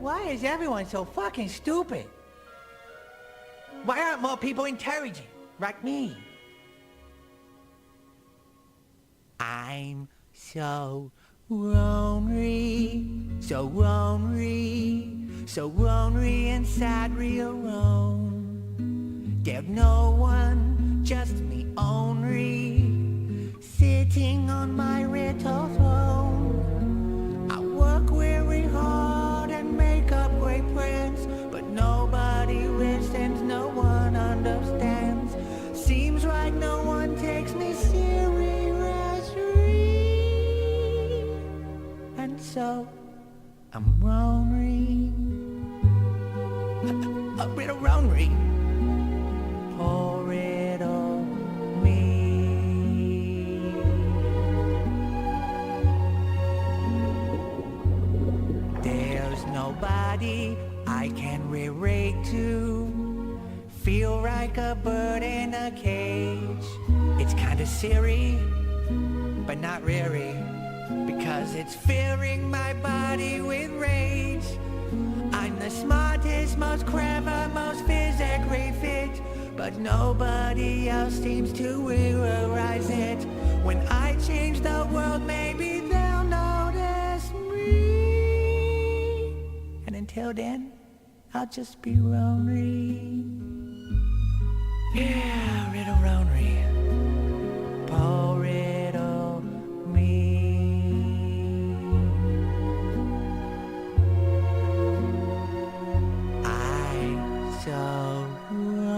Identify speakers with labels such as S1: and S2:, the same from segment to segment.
S1: Why is everyone so fucking stupid? Why aren't more people intelligent, like me? I'm so lonely, so lonely, so lonely inside real alone. There's no one, just me only, sitting on my little throne. I work very hard and make up great friends, but nobody listens, no one understands. Seems like no one takes me seriously. And so, I'm lonely. A bit of lonely. Poor little me. There's nobody I can relate to. Feel like a bird in a cage. It's kinda silly, but not really, because it's filling my body with rage. I'm the smartest, most clever, most physically fit, but nobody else seems to realize it. When I change the world, maybe they'll notice me. And until then, I'll just be lonely. Yeah, little lonely. Poor little me. I'm so lonely.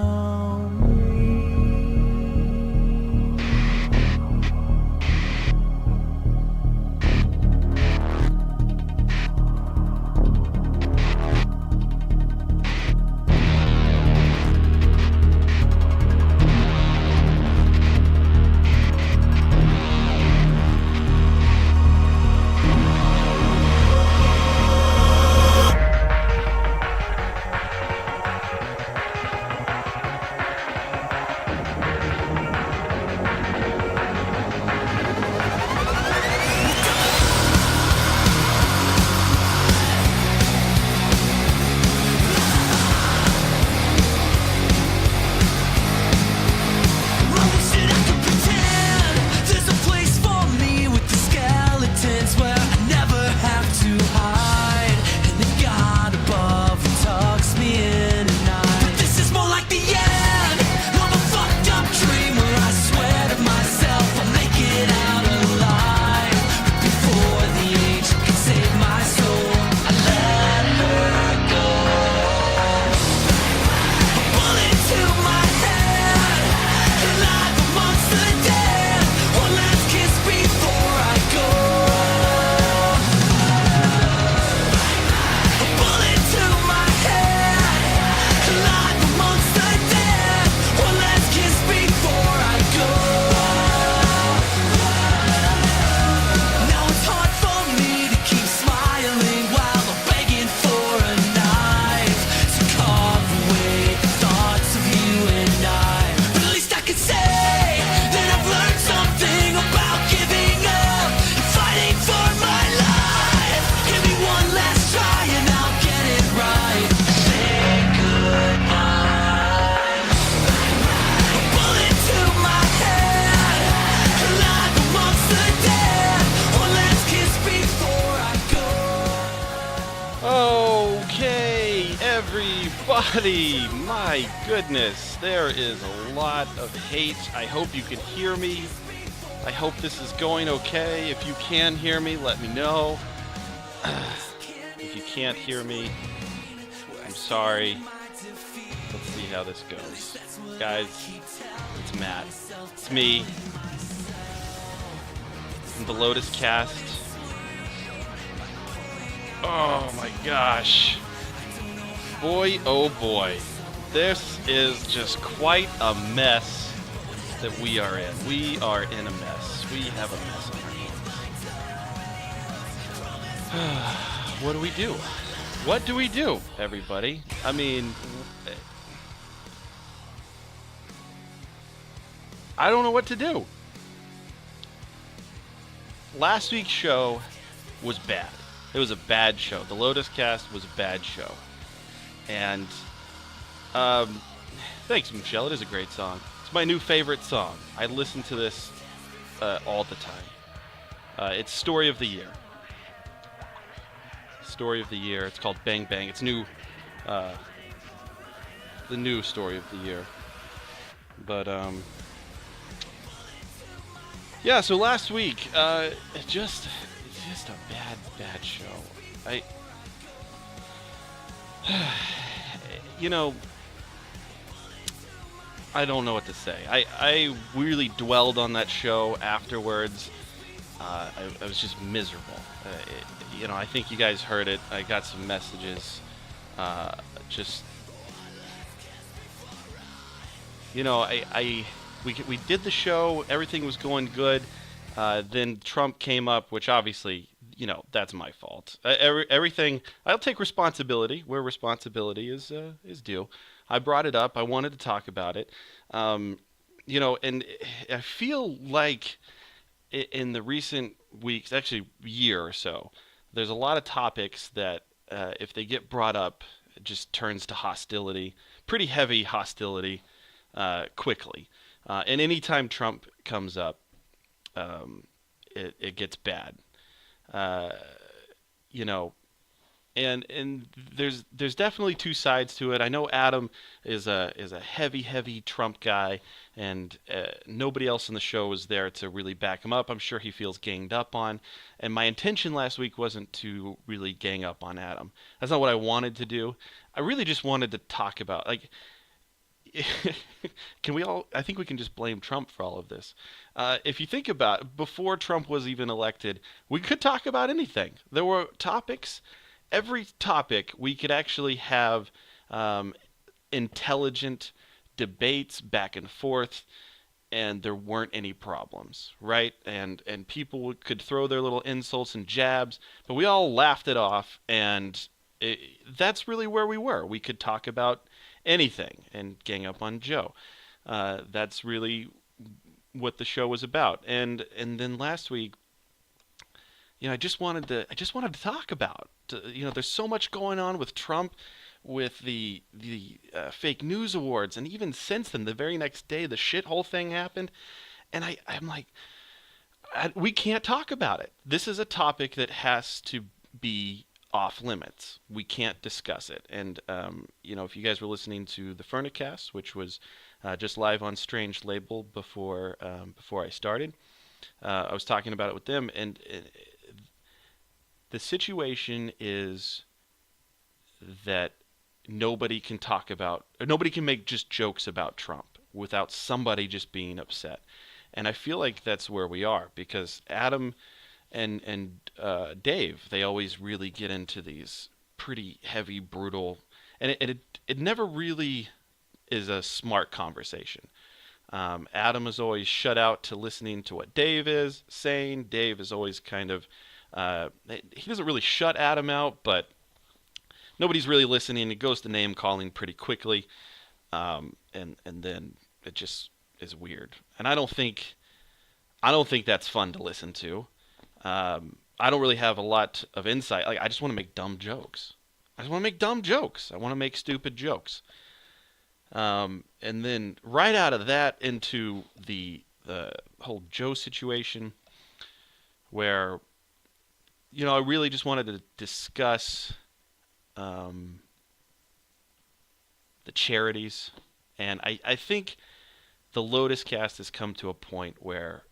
S2: My goodness, there is a lot of hate. I hope you can hear me. I hope this is going okay. If you can hear me, let me know. If you can't hear me, I'm sorry. Let's see how this goes. Guys, it's Matt. It's me. From the Lotuscast. Oh my gosh. Boy, oh boy. This is just quite a mess that we are in. We are in a mess. We have a mess on our hands. What do we do? What do we do, everybody? I mean, I don't know what to do. Last week's show was bad. It was a bad show. The Lotuscast was a bad show. And um, thanks, Michelle. It is a great song. It's my new favorite song. I listen to this all the time. It's Story of the Year. Story of the Year. It's called Bang Bang. It's new. The new Story of the Year. But yeah. So last week, it's just a bad show. You know, I don't know what to say. I really dwelled on that show afterwards. I was just miserable. I think you guys heard it. I got some messages. Just, we did the show. Everything was going good. Then Trump came up, which obviously, that's my fault. Everything. I'll take responsibility where responsibility is due. I brought it up. I wanted to talk about it. And I feel like in the recent weeks, actually year or so, there's a lot of topics that if they get brought up, it just turns to hostility, pretty heavy hostility, quickly. And anytime Trump comes up, it gets bad. You know, and there's definitely two sides to it. I know Adam is a heavy Trump guy, and nobody else in the show was there to really back him up. I'm sure he feels ganged up on, and my intention last week wasn't to really gang up on Adam. That's not what I wanted to do. I really just wanted to talk about, like, I think we can just blame Trump for all of this. If you think about it, before Trump was even elected, we could talk about anything. There were topics. Every topic we could actually have intelligent debates back and forth, and there weren't any problems, right? And people could throw their little insults and jabs, but we all laughed it off, and that's really where we were. We could talk about anything and gang up on Joe. That's really what the show was about. And then last week, I just wanted to talk about. There's so much going on with Trump, with the fake news awards, and even since then, the very next day, the shithole thing happened, and I'm like, we can't talk about it. This is a topic that has to be off limits. We can't discuss it. And if you guys were listening to the Furnicast, which was just live on Strange Label before I started, I was talking about it with them, and the situation is that nobody can talk about, or nobody can make just jokes about Trump without somebody just being upset. And I feel like that's where we are, because Adam and Dave, they always really get into these pretty heavy, brutal, and it never really is a smart conversation. Adam is always shut out to listening to what Dave is saying. Dave is always kind of, he doesn't really shut Adam out, but nobody's really listening. It goes to name calling pretty quickly, and then it just is weird. And I don't think that's fun to listen to. I don't really have a lot of insight. Like, I just want to make dumb jokes. I want to make stupid jokes. And then right out of that into the whole Joe situation, where, I really just wanted to discuss the charities. And I think the Lotuscast has come to a point where,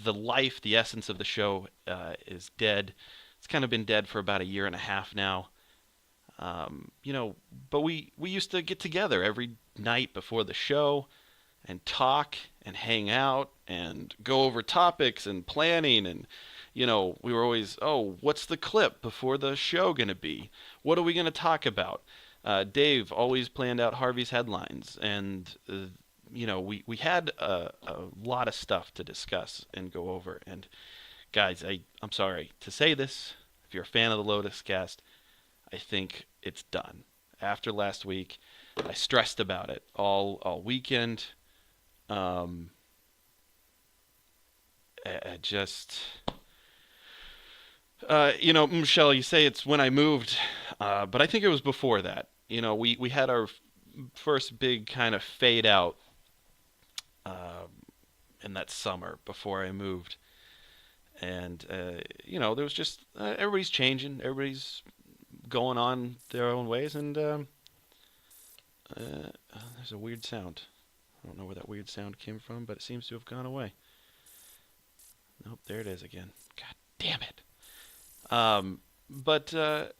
S2: the essence of the show is dead. It's kind of been dead for about a year and a half now. But we used to get together every night before the show and talk and hang out and go over topics and planning. And, we were always, what's the clip before the show going to be? What are we going to talk about? Dave always planned out Harvey's headlines, and we had a lot of stuff to discuss and go over. And guys, I'm sorry to say this. If you're a fan of the Lotuscast, I think it's done. After last week, I stressed about it all weekend. I just, Michelle, you say it's when I moved, but I think it was before that. We had our first big kind of fade out in that summer before I moved, and there was just everybody's changing, everybody's going on their own ways, and there's a weird sound. I don't know where that weird sound came from, but it seems to have gone away. Nope, there it is again. God damn it. But there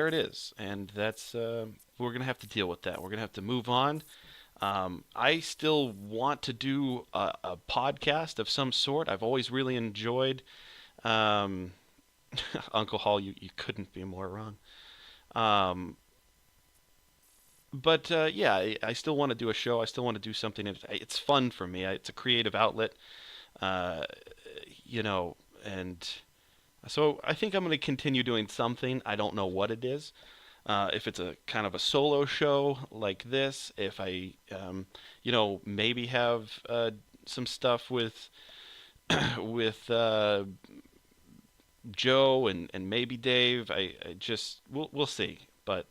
S2: it is, and that's we're gonna have to deal with that. We're gonna have to move on. I still want to do a podcast of some sort. I've always really enjoyed Uncle Hall. You couldn't be more wrong. But yeah, I still want to do a show. I still want to do something. It's fun for me. It's a creative outlet, uh, and so I think I'm going to continue doing something. I don't know what it is. If it's a kind of a solo show like this, if I, maybe have some stuff with with Joe and maybe Dave. I just we'll see. But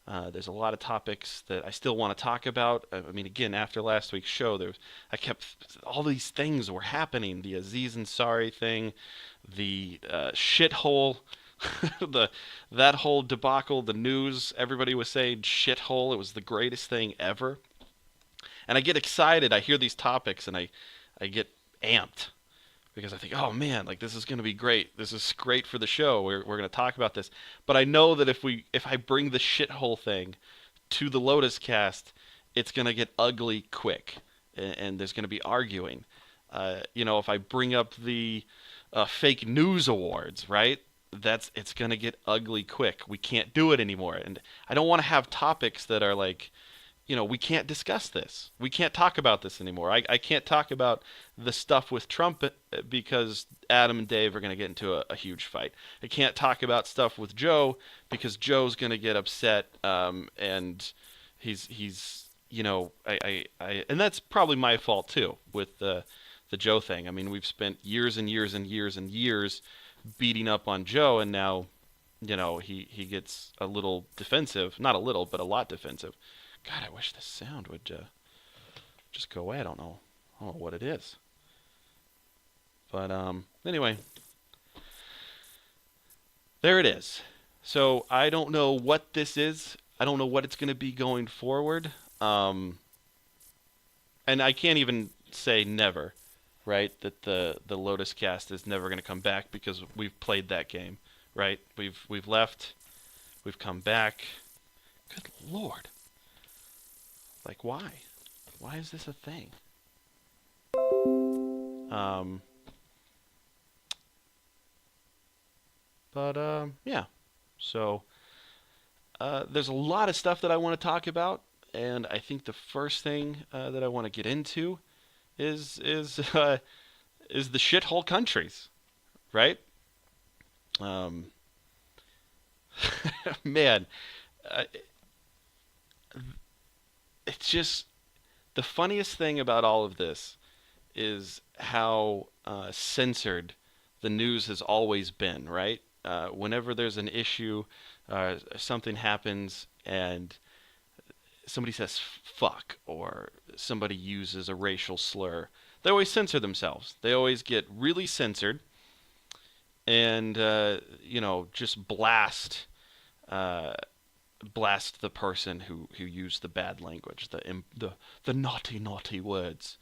S2: there's a lot of topics that I still want to talk about. I mean, again, after last week's show, I kept all these things were happening. The Aziz and Sorry thing, the shithole, that whole debacle, the news. Everybody was saying shithole. It was the greatest thing ever. And I get excited. I hear these topics and I get amped because I think, oh man, like this is going to be great. This is great for the show. We're going to talk about this. But I know that if I bring the shithole thing to the Lotuscast, it's going to get ugly quick, and there's going to be arguing. If I bring up the fake news awards, right? It's going to get ugly quick. We can't do it anymore, and I don't want to have topics that are like, we can't discuss this. We can't talk about this anymore. I can't talk about the stuff with Trump because Adam and Dave are going to get into a huge fight. I can't talk about stuff with Joe because Joe's going to get upset, and he's and that's probably my fault too with the Joe thing. I mean, we've spent years and years and years and years beating up on Joe, and now, he gets a little defensive. Not a little, but a lot defensive. God, I wish this sound would just go away. I don't know what it is. But anyway, there it is. So I don't know what this is. I don't know what it's going to be going forward. And I can't even say never, right? That the Lotuscast is never going to come back because we've played that game, right? We've left. We've come back. Good Lord. Like, why? Why is this a thing? Yeah. So, there's a lot of stuff that I want to talk about, and I think the first thing that I want to get into is the shithole countries, right? Man, it's just the funniest thing about all of this is how censored the news has always been, right? Whenever there's an issue, something happens, and somebody says fuck, or somebody uses a racial slur, they always censor themselves. They always get really censored, and just blast the person who used the bad language, the naughty words.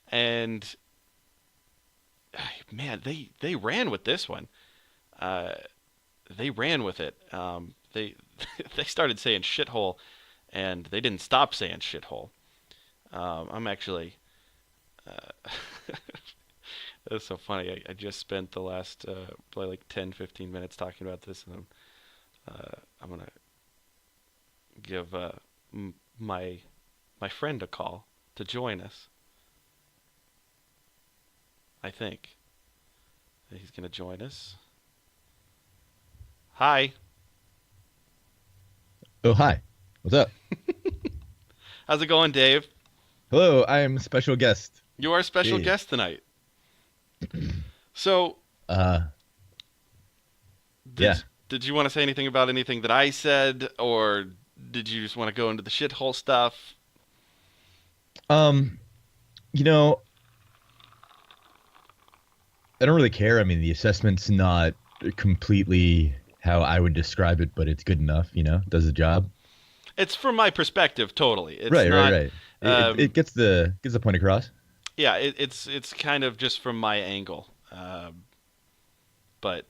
S2: And man, they ran with this one. They ran with it. They they started saying shithole, and they didn't stop saying shithole. I'm actually that's so funny. I just spent the last probably like 10-15 minutes talking about this, and I'm gonna give my friend a call to join us. I think he's gonna join us. Hi.
S3: Oh, hi. What's up?
S2: How's it going, Dave?
S3: Hello, I am a special guest.
S2: You are a special
S3: Hey.
S2: guest tonight. So,
S3: Yeah.
S2: Did you want to say anything about anything that I said, or did you just want to go into the shithole stuff?
S3: You know, I don't really care. I mean, the assessment's not completely how I would describe it, but it's good enough, does the job.
S2: It's from my perspective, totally. It's
S3: Right,
S2: not,
S3: right. It gets the point across.
S2: Yeah, it's kind of just from my angle, but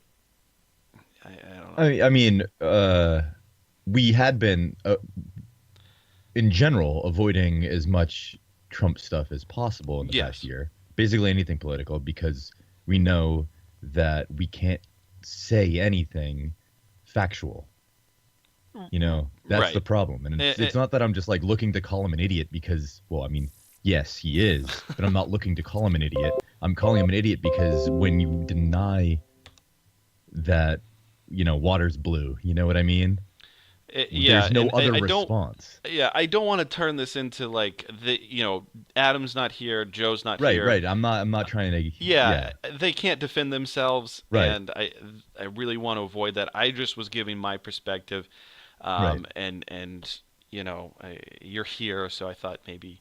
S2: I don't know.
S3: I mean, we had been, in general, avoiding as much Trump stuff as possible in the past year. Basically anything political, because we know that we can't say anything factual. That's
S2: Right.
S3: the problem. And it's not that I'm just like looking to call him an idiot because, well, I mean, yes, he is, but I'm not looking to call him an idiot. I'm calling him an idiot because when you deny that, water's blue, you know what I mean? There's no other response.
S2: I don't want to turn this into like Adam's not here, Joe's not here.
S3: Right. I'm not trying to.
S2: Yeah, they can't defend themselves,
S3: right.
S2: And I really want to avoid that. I just was giving my perspective,
S3: right.
S2: and you're here, so I thought maybe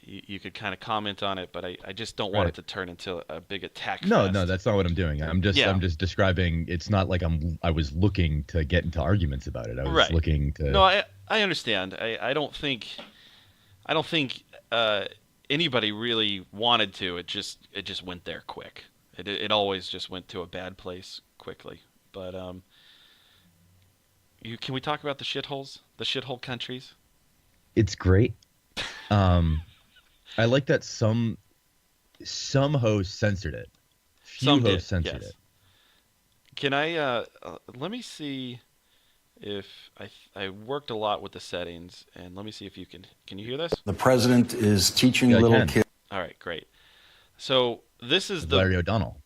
S2: you could kind of comment on it, but I just don't want it to turn into a big attack.
S3: No, that's not what I'm doing. I'm just describing. It's not like I was looking to get into arguments about it. I was looking to.
S2: No, I understand. I don't think anybody really wanted to. It just went there quick. It always just went to a bad place quickly. But can we talk about the shitholes, the shithole countries?
S3: It's great. I like that some hosts censored it. Few hosts censored it.
S2: Can I let me see if I worked a lot with the settings, and let me see if you can you hear this?
S4: The president is teaching little kids.
S2: All right, great. So this is
S3: Larry O'Donnell.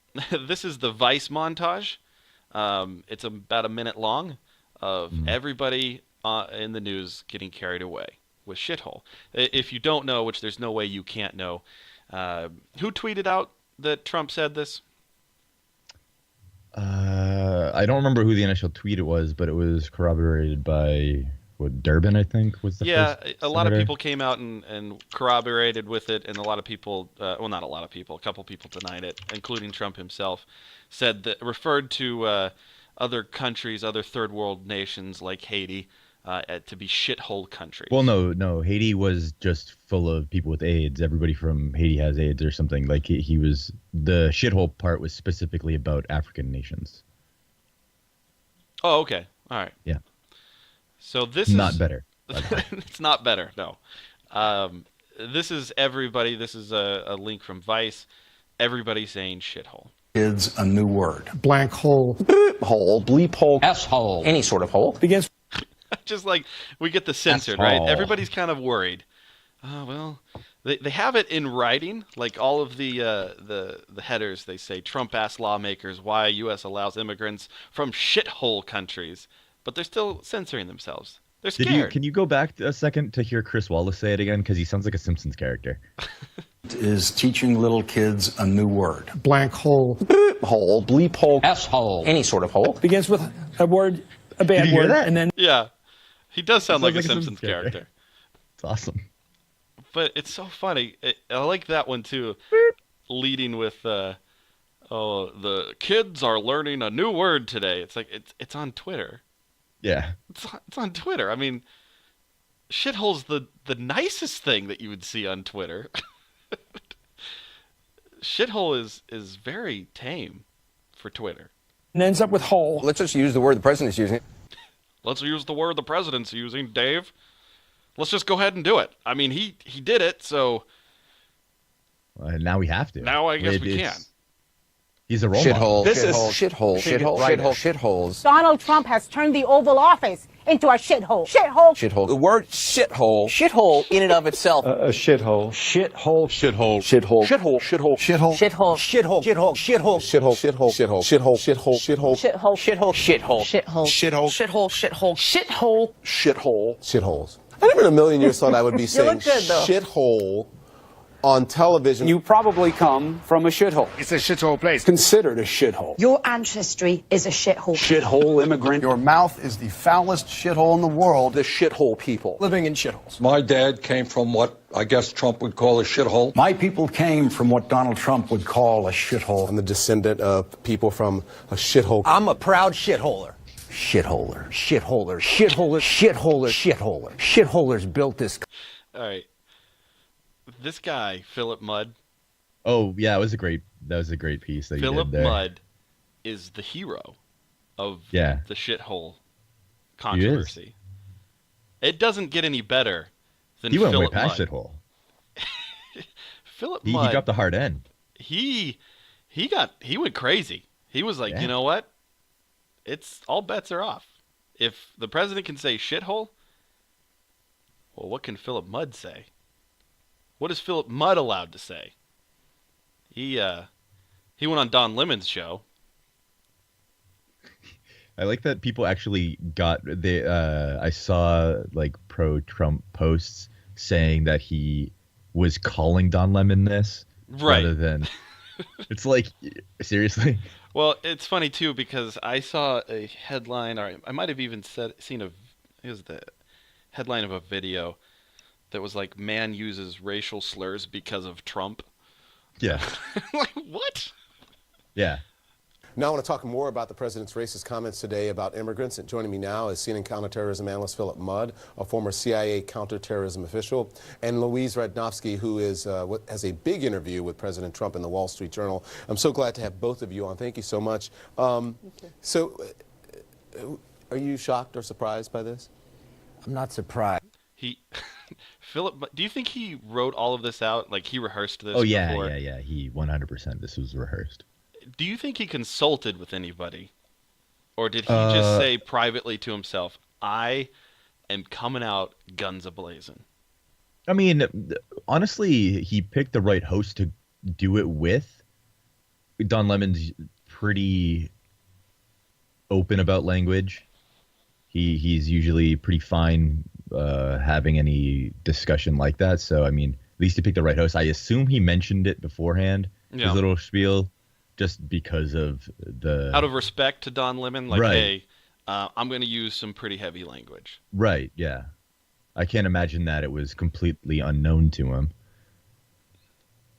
S2: This is the Vice montage. It's about a minute long of everybody in the news getting carried away with shithole. If you don't know, which there's no way you can't know, who tweeted out that Trump said this?
S3: I don't remember who the initial tweet it was, but it was corroborated by Durbin, I think, was the first
S2: a lot of people came out and corroborated with it, and a lot of people, well, not a lot of people, a couple people denied it, including Trump himself, said that referred to other countries, other third world nations like Haiti, to be shithole countries.
S3: Well, no. Haiti was just full of people with AIDS. Everybody from Haiti has AIDS or something. Like he was, the shithole part was specifically about African nations.
S2: Oh, okay. All right.
S3: Yeah.
S2: So this
S3: not
S2: is
S3: better.
S2: It's not better. No. This is everybody. This is a link from Vice. Everybody saying shithole.
S4: Kids a new word.
S5: Blank hole.
S6: Hole, bleep hole,
S5: S-hole.
S6: any sort of hole.
S5: Begins.
S2: Just like we get the censored, right? Everybody's kind of worried. Well, they have it in writing, like all of the headers. They say Trump asked lawmakers why U.S. allows immigrants from shithole countries, but they're still censoring themselves. They're scared.
S3: Can you go back a second to hear Chris Wallace say it again? Because he sounds like a Simpsons character.
S4: Is teaching little kids a new word.
S5: Blank hole.
S6: Hole, bleep hole,
S5: S-hole.
S6: any sort of hole.
S5: Begins with a word, a bad
S3: Did you hear
S5: word,
S3: that?
S5: and then
S2: Yeah, he does sound like a
S3: Simpsons
S2: Simpsons character.
S3: It's awesome.
S2: But it's so funny. I like that one too. Leading with, the kids are learning a new word today. It's like it's on Twitter.
S3: Yeah.
S2: It's on Twitter. I mean, shithole's the nicest thing that you would see on Twitter. Shithole is very tame for Twitter.
S5: and ends up with hole.
S6: Let's just use the word the president's using.
S2: Let's use the word the president's using, Dave. Let's just go ahead and do it. I mean, he did it, so
S3: now we have to.
S2: now I guess we can.
S3: He's a role model.
S6: This is shitholes.
S7: Donald Trump has turned the Oval Office into a shithole. Shithole.
S6: The word shithole in and of itself.
S5: A shithole.
S6: Shithole.
S5: Shithole.
S6: Shithole.
S5: Shithole.
S6: Shithole.
S7: Shithole.
S6: Shithole. Shithole. Shithole. Shithole. Shithole. Shithole.
S7: Shithole.
S6: Shithole.
S7: Shithole.
S6: Shithole. Shitholes. I never in a million years thought I would be saying
S7: look good, though.
S6: shithole on television.
S8: You probably come from a shithole.
S5: It's a shithole place.
S8: Considered a shithole.
S9: Your ancestry is a shithole.
S8: Shithole immigrant.
S4: Your mouth is the foulest shithole in the world.
S6: The shithole people.
S5: Living in shitholes.
S10: My dad came from what I guess Trump would call a shithole.
S4: My people came from what Donald Trump would call a shithole.
S6: I'm the descendant of people from a shithole.
S1: I'm a proud shitholer.
S4: Shitholer. Shitholer. Shitholer. Shitholer. Shitholer. Shitholers built this.
S2: All right. This guy, Philip Mudd.
S3: Oh yeah, that was a great piece that you
S2: Philip
S3: did there.
S2: Mudd is the hero of
S3: Yeah.
S2: the shithole controversy. It doesn't get any better than
S3: He went
S2: Philip
S3: way past
S2: Mudd.
S3: shithole.
S2: Philip
S3: He
S2: Mudd.
S3: dropped the hard end.
S2: He went crazy. He was like,
S3: Yeah.
S2: you know what? It's all bets are off. If the president can say shithole, well, what can Philip Mudd say? What is Philip Mudd allowed to say? He went on Don Lemon's show.
S3: I like that people actually got I saw like pro-Trump posts saying that he was calling Don Lemon this rather than it's like seriously.
S2: Well, it's funny too because I saw a headline, or I might have even seen it was the headline of a video that was like, "Man uses racial slurs because of Trump."
S3: Yeah.
S2: Like, what?
S3: Yeah.
S6: Now I want to talk more about the president's racist comments today about immigrants. And joining me now is CNN counterterrorism analyst Philip Mudd, a former CIA counterterrorism official, and Louise Radnofsky, who has a big interview with President Trump in the Wall Street Journal. I'm so glad to have both of you on. Thank you so much. So, are you shocked or surprised by this?
S4: I'm not surprised.
S2: Philip, do you think he wrote all of this out? Like he rehearsed this?
S3: Oh yeah,
S2: before?
S3: yeah. He 100%. This was rehearsed.
S2: Do you think he consulted with anybody? Or did he just say privately to himself, I am coming out guns a-blazing?
S3: I mean, honestly, he picked the right host to do it with. Don Lemon's pretty open about language. He's usually pretty fine having any discussion like that. So, I mean, at least he picked the right host. I assume he mentioned it beforehand, his little spiel. Just because of the...
S2: Out of respect to Don Lemon, like,
S3: right.
S2: Hey, I'm going to use some pretty heavy language.
S3: Right, yeah. I can't imagine that it was completely unknown to him.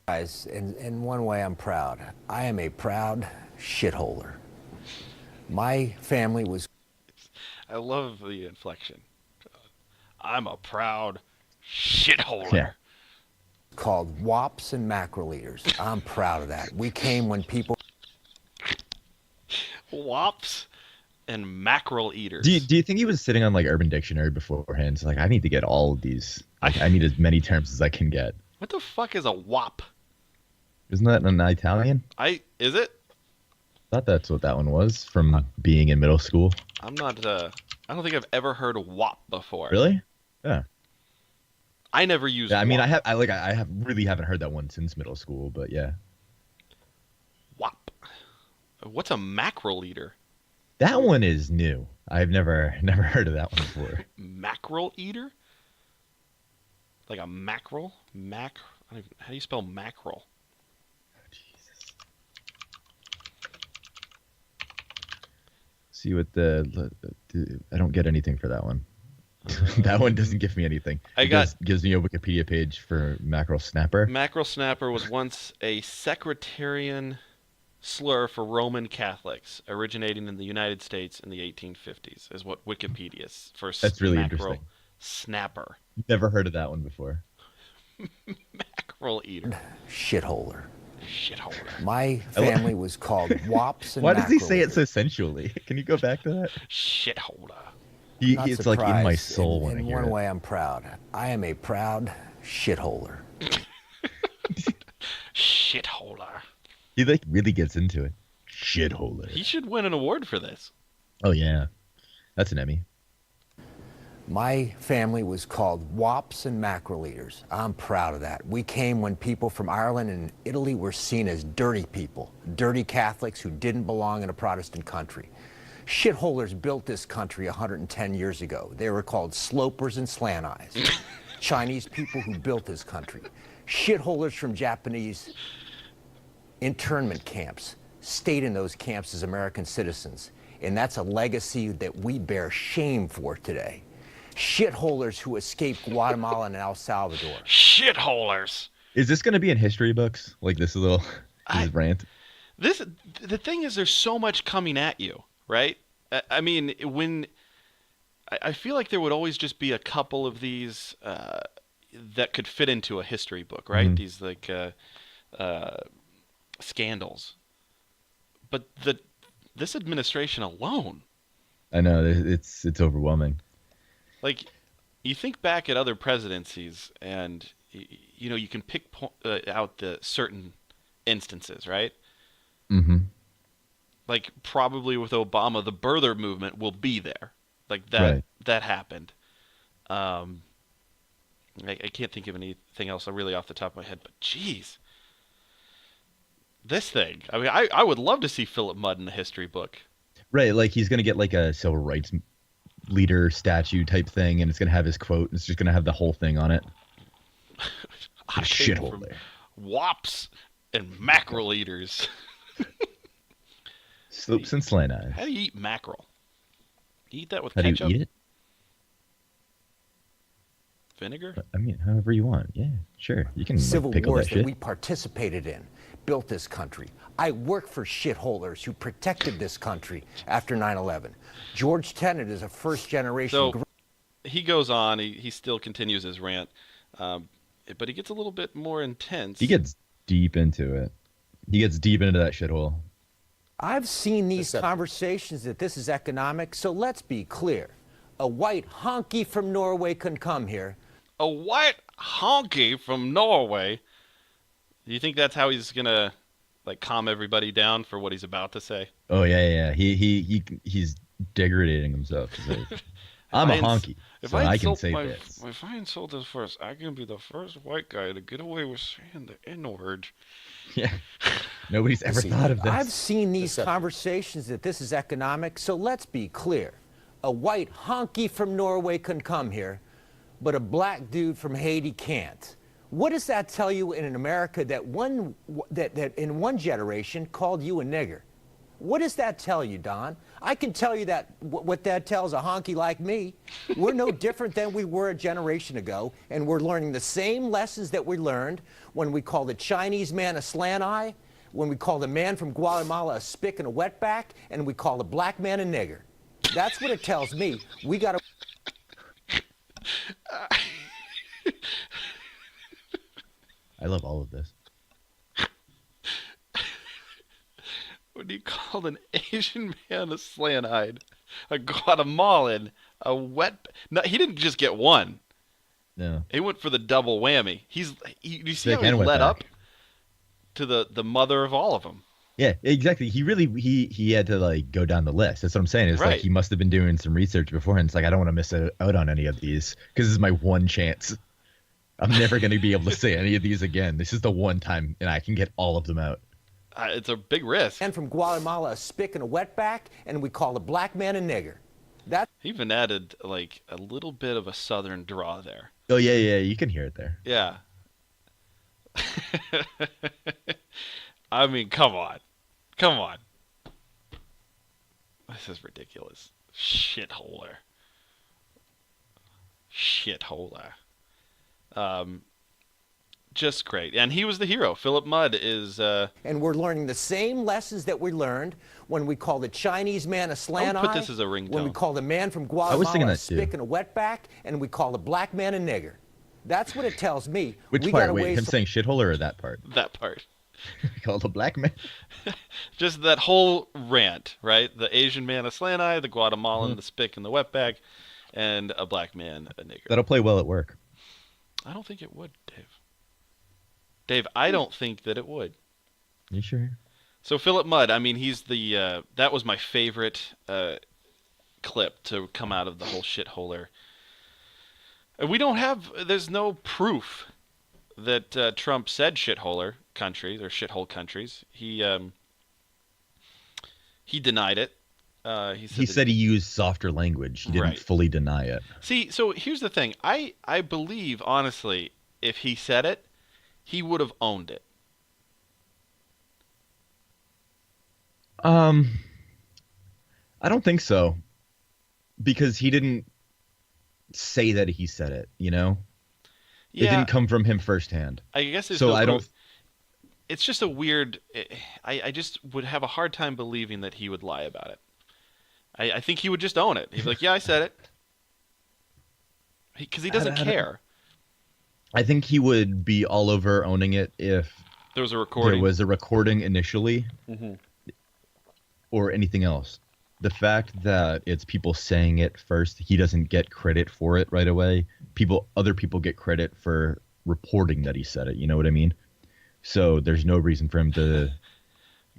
S4: Guys, in one way, I'm proud. I am a proud shitholer. My family was...
S2: I love the inflection. I'm a proud shitholer.
S3: Yeah.
S4: Called wops and mackerel eaters. I'm proud of that. We came when people...
S2: Wops and mackerel eaters.
S3: Do you think he was sitting on like Urban Dictionary beforehand? It's like, I need to get all of these. Like, I need as many terms as I can get.
S2: What the fuck is a wop?
S3: Isn't that an Italian?
S2: Is it?
S3: I thought that's what that one was from being in middle school.
S2: I'm not, I don't think I've ever heard wop before.
S3: Really? Yeah.
S2: I never used
S3: Yeah, I mean,
S2: wop.
S3: I haven't heard that one since middle school, but yeah.
S2: Wop. What's a mackerel eater?
S3: That one is new. I've never heard of that one before.
S2: Mackerel eater? Like a mackerel? How do you spell mackerel?
S3: Jesus. See what I don't get anything for that one. That one doesn't give me anything. Gives me a Wikipedia page for mackerel snapper.
S2: Mackerel snapper was once a sectarian slur for Roman Catholics, originating in the United States in the 1850s, is what Wikipedia's first.
S3: That's really
S2: mackerel
S3: interesting.
S2: Snapper.
S3: Never heard of that one before.
S2: Mackerel eater.
S4: Shitholer.
S2: Shitholer.
S4: My family was called wops and
S3: Why does he
S4: mackerel
S3: say it
S4: eaters.
S3: so sensually? Can you go back to that?
S2: Shitholder.
S4: Not
S3: It's like in my
S4: surprised.
S3: soul when I
S4: In
S3: hear
S4: one
S3: it.
S4: way, I'm proud. I am a proud shitholer.
S2: Shitholer.
S3: He like really gets into it. Shitholer.
S2: He should win an award for this.
S3: Oh yeah, that's an Emmy.
S4: My family was called wops and mackerel eaters. I'm proud of that. We came when people from Ireland and Italy were seen as dirty people, dirty Catholics who didn't belong in a Protestant country. Shitholers built this country 110 years ago. They were called slopers and slant eyes. Chinese people who built this country, shitholers from Japanese internment camps stayed in those camps as American citizens. And that's a legacy that we bear shame for today. Shitholers who escaped Guatemala and El Salvador.
S2: Shitholers.
S3: Is this going to be in history books? Like this little rant?
S2: The thing is, there's so much coming at you, right? I mean, I feel like there would always just be a couple of these that could fit into a history book, right? These like scandals. But this administration alone.
S3: I know it's overwhelming.
S2: Like, you think back at other presidencies, and you know you can pick out the certain instances, right?
S3: Mm-hmm.
S2: Like probably with Obama, the birther movement will be there. Like that happened. I can't think of anything else really off the top of my head, but geez. This thing. I mean, I would love to see Philip Mudd in the history book. Right,
S3: like he's going to get like a civil rights leader statue type thing, and it's going to have his quote, and it's just going to have the whole thing on it. Shithole there.
S2: Wops and mackerel eaters.
S3: Slopes and slant eyes.
S2: How do you eat mackerel? You eat that with
S3: ketchup?
S2: ketchup?
S3: Do you eat it?
S2: Vinegar?
S3: I mean, however you want. Yeah, sure. You can
S4: Civil
S3: pickle
S4: wars
S3: that shit.
S4: we participated in, built this country. I work for shitholers who protected this country after 9/11. George Tenet is a first-generation.
S2: So he goes on. He still continues his rant, but he gets a little bit more intense.
S3: He gets deep into it. He gets deep into that shithole.
S4: I've seen these conversations that this is economic, so let's be clear. A white honky from Norway can come here.
S2: A white honky from Norway? Do you think that's how he's going to like calm everybody down for what he's about to say?
S3: Oh, yeah. He's degrading himself. Like, I'm a honky, so I can say this.
S2: If I insult this first, I can be the first white guy to get away with saying the N-word.
S3: Yeah. Nobody's ever thought of this.
S4: I've seen these conversations that this is economic, so let's be clear. A white honky from Norway can come here, but a black dude from Haiti can't. What does that tell you in an America that in one generation called you a nigger? What does that tell you, Don? I can tell you that what that tells a honky like me. We're no different than we were a generation ago, and we're learning the same lessons that we learned when we called the Chinese man a slant eye, when we called a man from Guatemala a spick and a wetback, and we called a black man a nigger. That's what it tells me. We got to...
S3: I love all of this.
S2: When you called an Asian man a slant-eyed, a Guatemalan, a wet... No, he didn't just get one.
S3: No.
S2: He went for the double whammy. You see how he led up to the mother of all of them?
S3: Yeah, exactly. He had to like go down the list. That's what I'm saying. It's like he must have been doing some research beforehand. It's like, I don't want to miss out on any of these because this is my one chance. I'm never going to be able to say any of these again. This is the one time, and I can get all of them out.
S2: It's a big risk.
S4: And from Guatemala, a spick and a wetback, and we call a black man a nigger.
S2: He even added like a little bit of a southern draw there.
S3: Oh yeah, you can hear it there.
S2: Yeah. I mean, come on. This is ridiculous. Shitholer. Just great. And he was the hero. Philip Mudd is...
S4: And we're learning the same lessons that we learned when we called the Chinese man a slant eye.
S2: I'll put this as a ringtone.
S4: When we called the man from Guatemala a spick and a wetback, and we called a black man a nigger. That's what it tells me.
S3: Which part? Wait, him saying shitholer or that part?
S2: That part.
S3: We called a black man?
S2: Just that whole rant, right? The Asian man a slant eye, the Guatemalan, the spick and the wetback, and a black man a nigger.
S3: That'll play well at work.
S2: I don't think it would, Dave. I don't think that it would.
S3: You sure?
S2: So Philip Mudd, I mean, he's the that was my favorite clip to come out of the whole shitholer. There's no proof that Trump said shitholer countries or shithole countries. He denied it.
S3: He said he used softer language. He didn't fully deny it.
S2: See, so here's the thing. I believe, honestly, if he said it, he would have owned it.
S3: I don't think so. Because he didn't say that he said it, you know?
S2: Yeah,
S3: it didn't come from him firsthand.
S2: I guess
S3: so. I don't.
S2: It's just a weird. I just would have a hard time believing that he would lie about it. I think he would just own it. He'd be like, "Yeah, I said it," because he doesn't care.
S3: I think he would be all over owning it if
S2: there was a recording.
S3: There was a recording initially, or anything else. The fact that it's people saying it first, he doesn't get credit for it right away. Other people get credit for reporting that he said it. You know what I mean? So there's no reason for him to.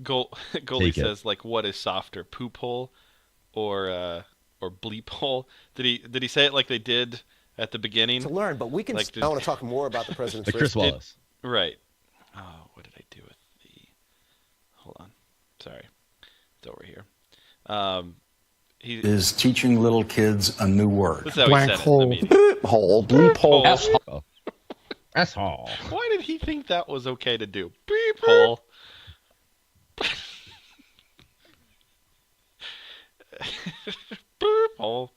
S2: Goalie says, like, what is softer, poop hole, or bleep hole? Did he say it like they did at the beginning?
S6: To learn, but we can. I want to talk more about the president's
S3: like Chris Wallace.
S2: Right. Oh, what did I do with the? Hold on. Sorry, it's over here. He
S11: is teaching little kids a new word.
S2: This is how he said
S5: hole.
S2: It in the meeting.
S11: Hole. Bleep hole.
S3: Asshole. Asshole.
S2: Why did he think that was okay to do? Beep hole. Beep hole.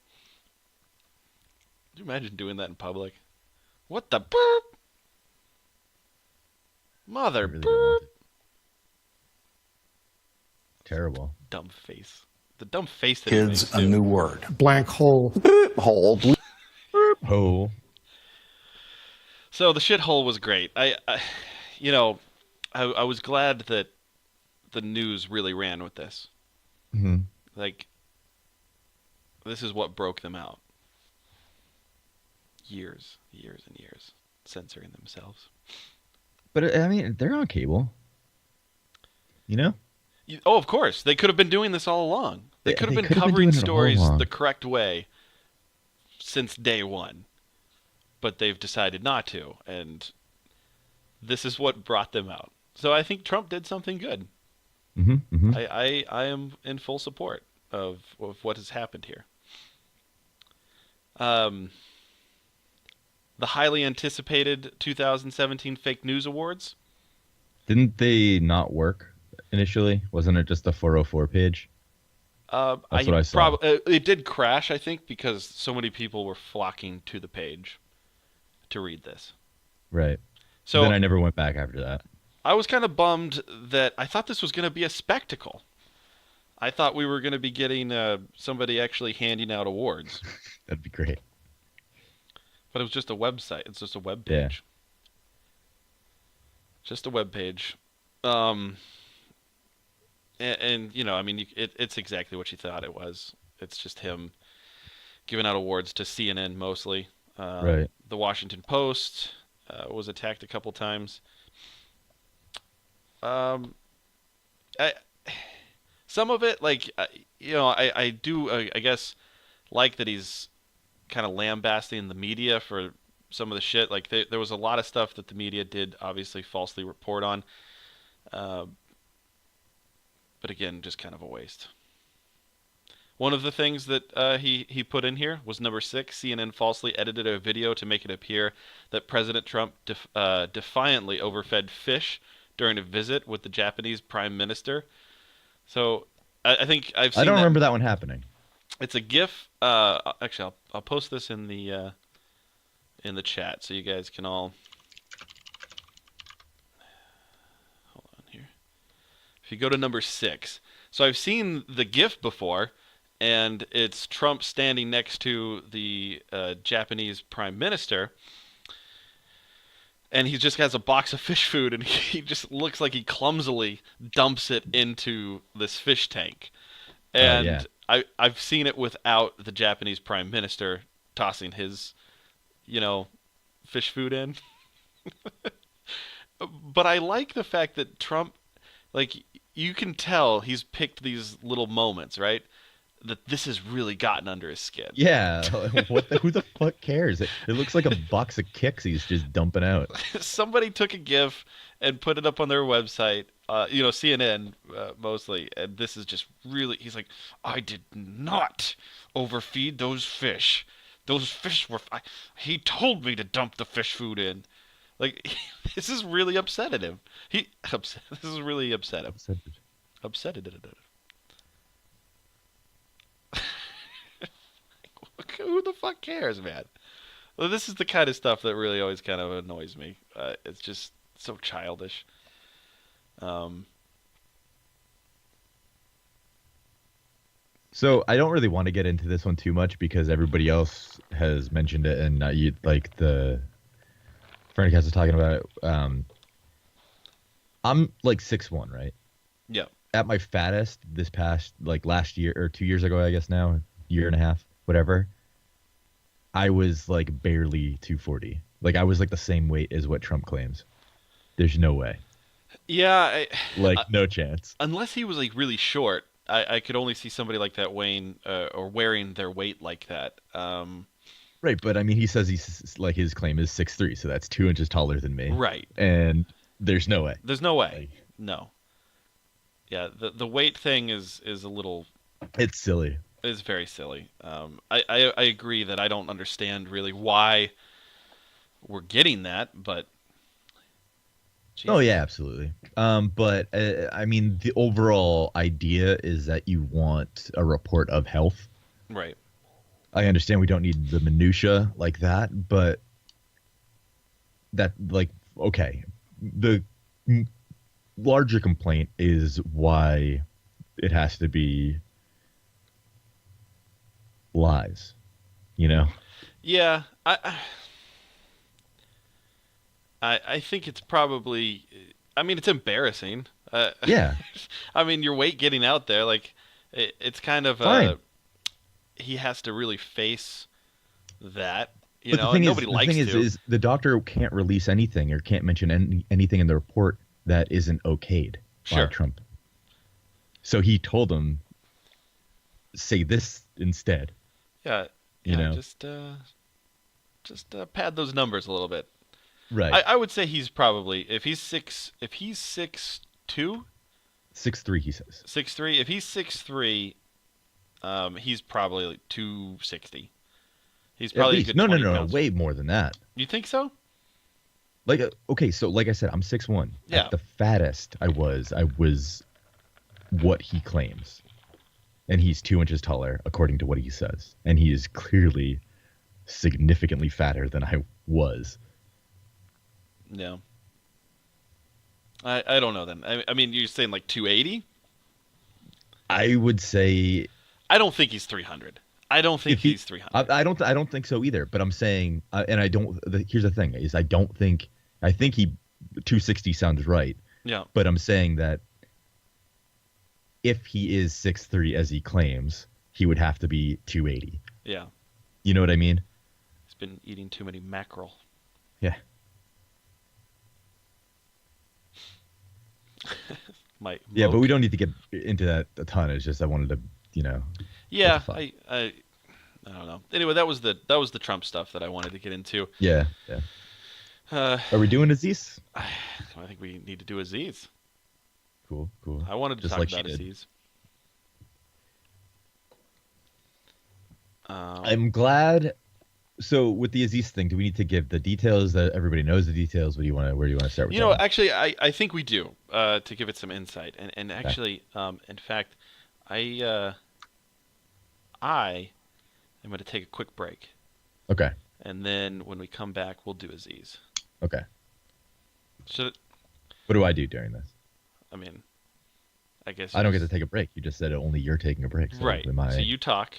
S2: Could you imagine doing that in public? What the burp? Mother burp.
S3: Terrible.
S2: Dumb face. The dumb face that
S11: kids a new word.
S5: Blank hole.
S11: Hole.
S3: Hole.
S2: So the shithole was great. I was glad that the news really ran with this.
S3: Mm-hmm.
S2: Like, this is what broke them out. Years and years censoring themselves.
S3: But I mean, they're on cable. You know?
S2: Oh, of course. They could have been doing this all along. They could have been
S3: covering
S2: covering stories the correct way since day one. But they've decided not to, and this is what brought them out. So I think Trump did something good.
S3: Mm-hmm, mm-hmm.
S2: I am in full support of what has happened here. The highly anticipated 2017 Fake News Awards.
S3: Didn't they not work initially? Wasn't it just a 404 page? That's what I saw.
S2: It did crash, I think, because so many people were flocking to the page to read this.
S3: Right.
S2: So
S3: then I never went back after that.
S2: I was kind of bummed that I thought this was going to be a spectacle. I thought we were going to be getting somebody actually handing out awards.
S3: That'd be great.
S2: But it was just a website. It's just a web page. Yeah. Just a web page. And you know, I mean, it's exactly what you thought it was. It's just him giving out awards to CNN mostly.
S3: Right.
S2: The Washington Post was attacked a couple times. Some of it, like, I do, I guess, like that he's kind of lambasting the media for some of the shit. Like, there was a lot of stuff that the media did obviously falsely report on. But again, just kind of a waste. One of the things that he put in here was number 6. CNN falsely edited a video to make it appear that President Trump defiantly overfed fish during a visit with the Japanese Prime Minister. So I think I've seen
S3: I don't remember that one happening.
S2: It's a GIF. Actually, I'll post this in the chat so you guys can all. Hold on here. If you go to number 6, so I've seen the GIF before. And it's Trump standing next to the Japanese Prime Minister. And he just has a box of fish food, and he just looks like he clumsily dumps it into this fish tank. And
S3: yeah.
S2: I've seen it without the Japanese Prime Minister tossing his, fish food in. But I like the fact that Trump, like, you can tell he's picked these little moments, right? That this has really gotten under his skin.
S3: Yeah, who the fuck cares? It looks like a box of kicks he's just dumping out.
S2: Somebody took a GIF and put it up on their website, CNN mostly, and this is just really. He's like, I did not overfeed those fish. Those fish were. He told me to dump the fish food in. Like, this is really upsetting him. This is really upset him. Upsetted. Who the fuck cares, man? Well, this is the kind of stuff that really always kind of annoys me. It's just so childish.
S3: So I don't really want to get into this one too much because everybody else has mentioned it, and like the Friendcast is talking about it. I'm like 6'1", right?
S2: Yeah.
S3: At my fattest, this past like last year or 2 years ago, I guess now, year and a half, whatever. I was like barely 240. Like I was like the same weight as what Trump claims. There's no way.
S2: Yeah.
S3: No chance.
S2: Unless he was like really short, I could only see somebody like that weighing or wearing their weight like that.
S3: Right, but I mean, he says he's like his claim is 6'3", so that's 2 inches taller than me.
S2: Right.
S3: And there's no way.
S2: There's no way. No. Yeah, the weight thing is a little.
S3: It's silly.
S2: It's very silly. I agree that I don't understand really why we're getting that, but. Jesus.
S3: Oh yeah, absolutely. But I mean, the overall idea is that you want a report of health.
S2: Right.
S3: I understand we don't need the minutia like that, but that like okay, the larger complaint is why it has to be lies, you know?
S2: Yeah, I think it's probably. I mean, it's embarrassing.
S3: Yeah.
S2: I mean, your weight getting out there, like, it's kind of.
S3: Fine.
S2: He has to really face that,
S3: But
S2: know. And nobody likes
S3: the thing
S2: to.
S3: is the doctor can't release anything or can't mention anything in the report that isn't okayed by Trump. So he told him, say this instead.
S2: Yeah.
S3: You know,
S2: just pad those numbers a little bit.
S3: Right.
S2: I would say he's probably if he's 6'2",
S3: 6'3", he says.
S2: 6'3". If he's 6'3", he's probably like 260. He's probably a good 20 pounds.
S3: Way more than that.
S2: You think so?
S3: Like okay, so like I said, I'm 6'1".
S2: Yeah.
S3: At the fattest I was what he claims, and he's 2 inches taller according to what he says, and he is clearly significantly fatter than I was.
S2: No. I don't know then. I mean, you're saying like 280?
S3: I would say.
S2: I don't think he's 300. I don't think he's 300.
S3: I don't think so either. But I'm saying, and I don't. Here's the thing: is I don't think. I think he 260 sounds right.
S2: Yeah.
S3: But I'm saying that if he is 6'3" as he claims, he would have to be 280.
S2: Yeah.
S3: You know what I mean?
S2: He's been eating too many mackerel.
S3: Yeah. Yeah, but we don't need to get into that a ton. It's just I wanted to,
S2: Yeah, I don't know. Anyway, that was the Trump stuff that I wanted to get into.
S3: Yeah. Are we doing Aziz?
S2: I think we need to do Aziz.
S3: Cool.
S2: I wanted to
S3: just
S2: talk
S3: like
S2: about Aziz.
S3: I'm glad. So with the Aziz thing, do we need to give the details that everybody knows the details? Where do you want to start with?
S2: Actually, I think we do to give it some insight. And actually, in fact, I am going to take a quick break.
S3: Okay.
S2: And then when we come back, we'll do Aziz.
S3: Okay.
S2: What
S3: do I do during this?
S2: I mean, I guess
S3: I don't get to take a break. You just said only you're taking a break. So
S2: right. So you talk.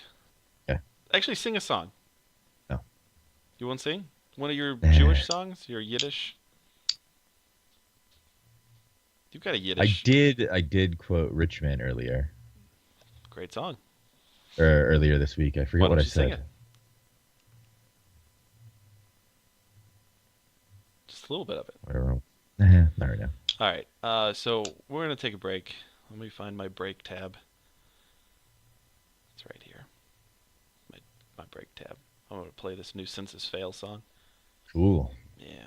S3: Yeah.
S2: Actually, sing a song.
S3: No.
S2: You want to sing one of your Jewish songs? Your Yiddish? You've got a Yiddish.
S3: I did quote Rich Man earlier.
S2: Great song.
S3: Or earlier this week. I forget what I said.
S2: Sing it? Just a little bit of it.
S3: Whatever. Not right now.
S2: All right. So we're going to take a break. Let me find my break tab. It's right here. My break tab. I'm going to play this new Census Fail song.
S3: Cool.
S2: Yeah.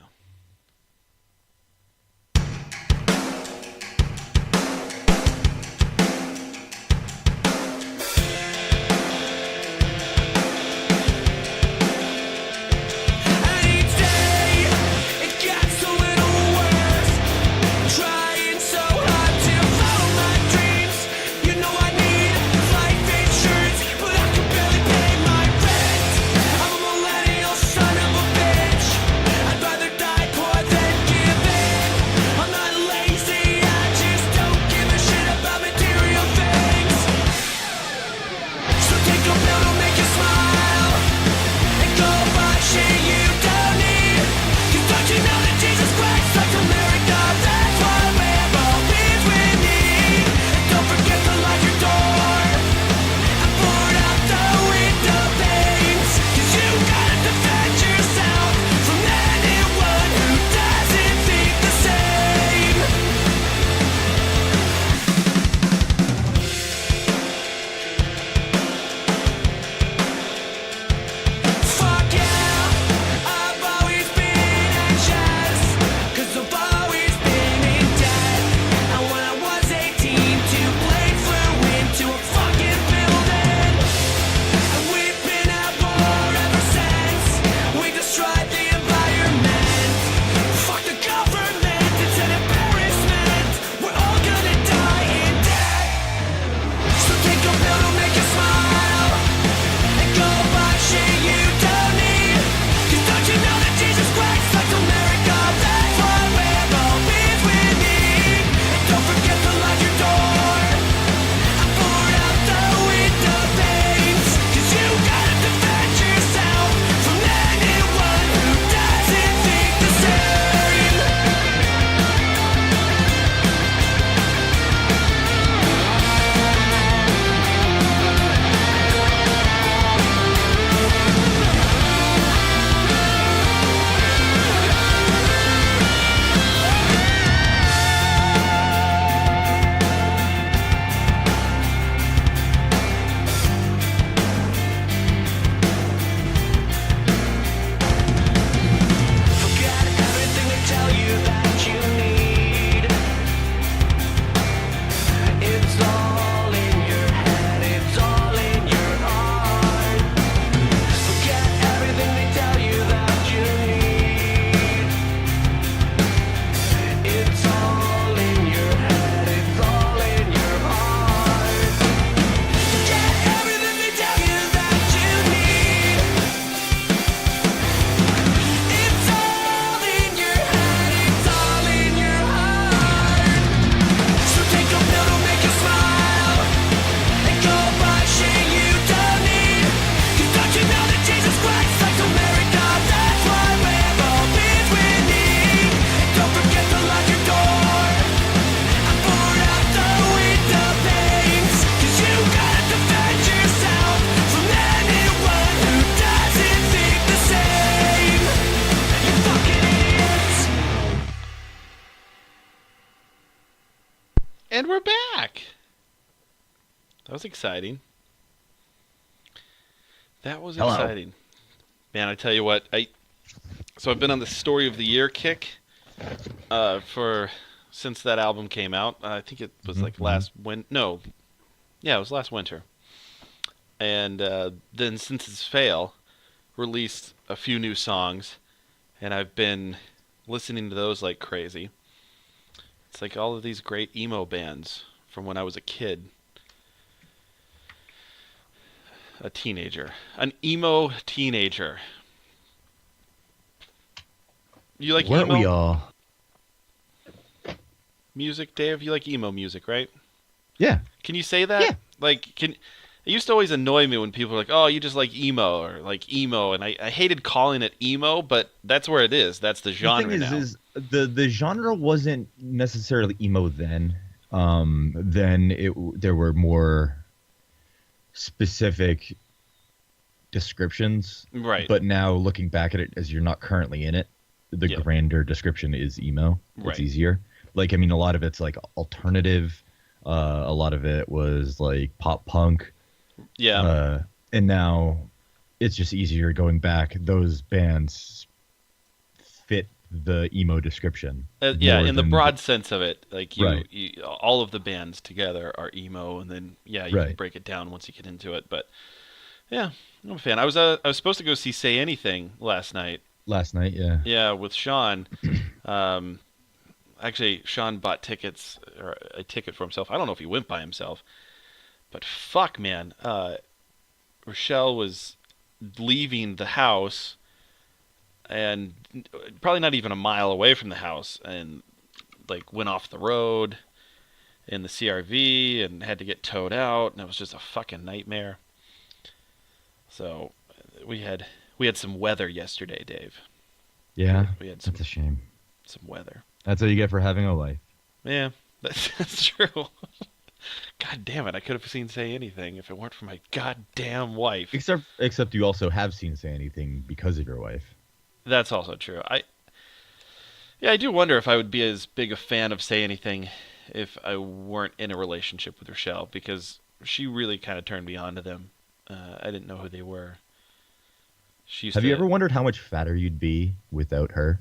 S2: And we're back. That was exciting. That was
S3: Hello.
S2: exciting. Man, I tell you what, so I've been on the Story of the Year kick since that album came out. I think it was like it was last winter. And then Since It's Fail released a few new songs, and I've been listening to those like crazy. It's like all of these great emo bands from when I was a kid. A teenager. An emo teenager. You like
S3: Weren't
S2: emo
S3: we all?
S2: music, Dave? You like emo music, right?
S3: Yeah.
S2: Can you say that?
S3: Yeah.
S2: Like, it used to always annoy me when people were like, oh, you just like emo, or like emo, and I hated calling it emo, but that's where it is. That's the genre
S3: The thing
S2: now.
S3: is the genre wasn't necessarily emo then. There were more specific descriptions.
S2: Right.
S3: But now looking back at it, as you're not currently in it, the grander description is emo.
S2: Right.
S3: It's easier. Like, I mean, a lot of it's like alternative. A lot of it was like pop punk.
S2: Yeah.
S3: And now it's just easier going back. Those bands fit the emo description.
S2: Yeah, in the broad sense of it, like
S3: Right.
S2: all of the bands together are emo, and then you can break it down once you get into it. But yeah, I'm a fan. I was supposed to go see Say Anything last night.
S3: Last night, yeah.
S2: Yeah, with Sean. Actually, Sean bought tickets, or a ticket for himself. I don't know if he went by himself, but fuck, man. Rochelle was leaving the house, and probably not even a mile away from the house, and like went off the road in the CRV and had to get towed out, and it was just a fucking nightmare. So we had some weather yesterday, Dave.
S3: Yeah,
S2: we had
S3: that's a shame.
S2: Some weather.
S3: That's what you get for having a wife.
S2: Yeah, that's true. God damn it! I could have seen Say Anything if it weren't for my goddamn wife.
S3: Except you also have seen Say Anything because of your wife.
S2: That's also true. I do wonder if I would be as big a fan of Say Anything if I weren't in a relationship with Rochelle, because she really kind of turned me on to them. I didn't know who they were.
S3: Have you ever wondered how much fatter you'd be without her?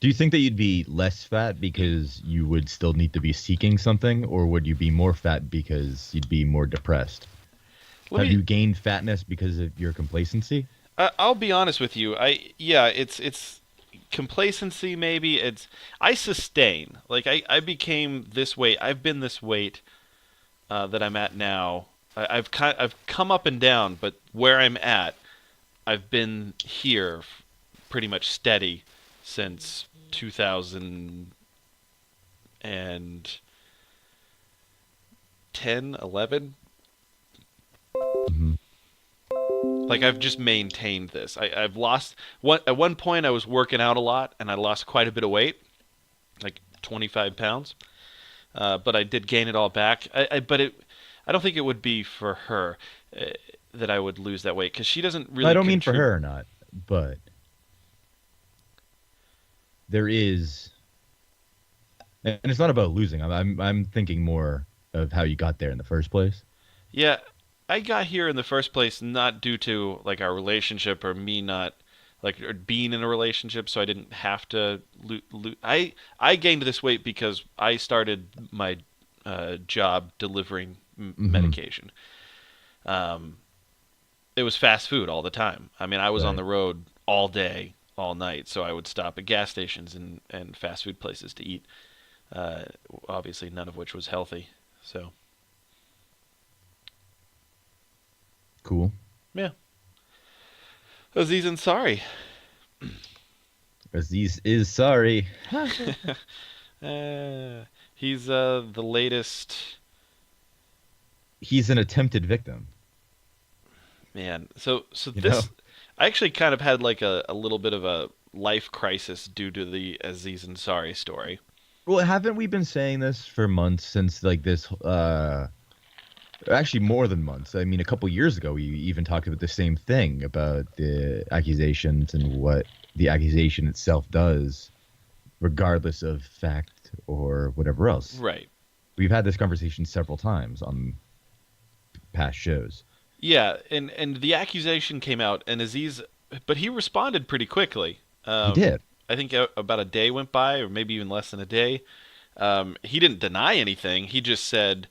S3: Do you think that you'd be less fat because you would still need to be seeking something, or would you be more fat because you'd be more depressed? Have you gained fatness because of your complacency?
S2: I'll be honest with you. It's complacency maybe. I sustain. Like I became this weight. I've been this weight that I'm at now. I've come up and down, but where I'm at, I've been here pretty much steady since 2010, 11.
S3: Mm-hmm.
S2: Like I've just maintained this. I've lost at one point I was working out a lot and I lost quite a bit of weight, like 25 pounds. But I did gain it all back. I don't think it would be for her that I would lose that weight, because she doesn't really.
S3: I don't mean for her or not, but there is, and it's not about losing. I'm thinking more of how you got there in the first place.
S2: Yeah, I got here in the first place not due to like our relationship or me not or being in a relationship, so I didn't have to I gained this weight because I started my job delivering medication. It was fast food all the time. I mean, I was on the road all day, all night, so I would stop at gas stations and fast food places to eat. Obviously, none of which was healthy. So,
S3: cool.
S2: Yeah. Aziz and sorry.
S3: Aziz is sorry.
S2: He's the latest.
S3: He's an attempted victim.
S2: Man, so this, I actually kind of had like a little bit of a life crisis due to the Aziz and sorry story.
S3: Well, haven't we been saying this for months since like this Actually, more than months. I mean, a couple years ago, we even talked about the same thing about the accusations and what the accusation itself does, regardless of fact or whatever else.
S2: Right.
S3: We've had this conversation several times on past shows.
S2: Yeah, and the accusation came out, and Aziz, but he responded pretty quickly.
S3: He did.
S2: I think about a day went by, or maybe even less than a day. He didn't deny anything. He just said,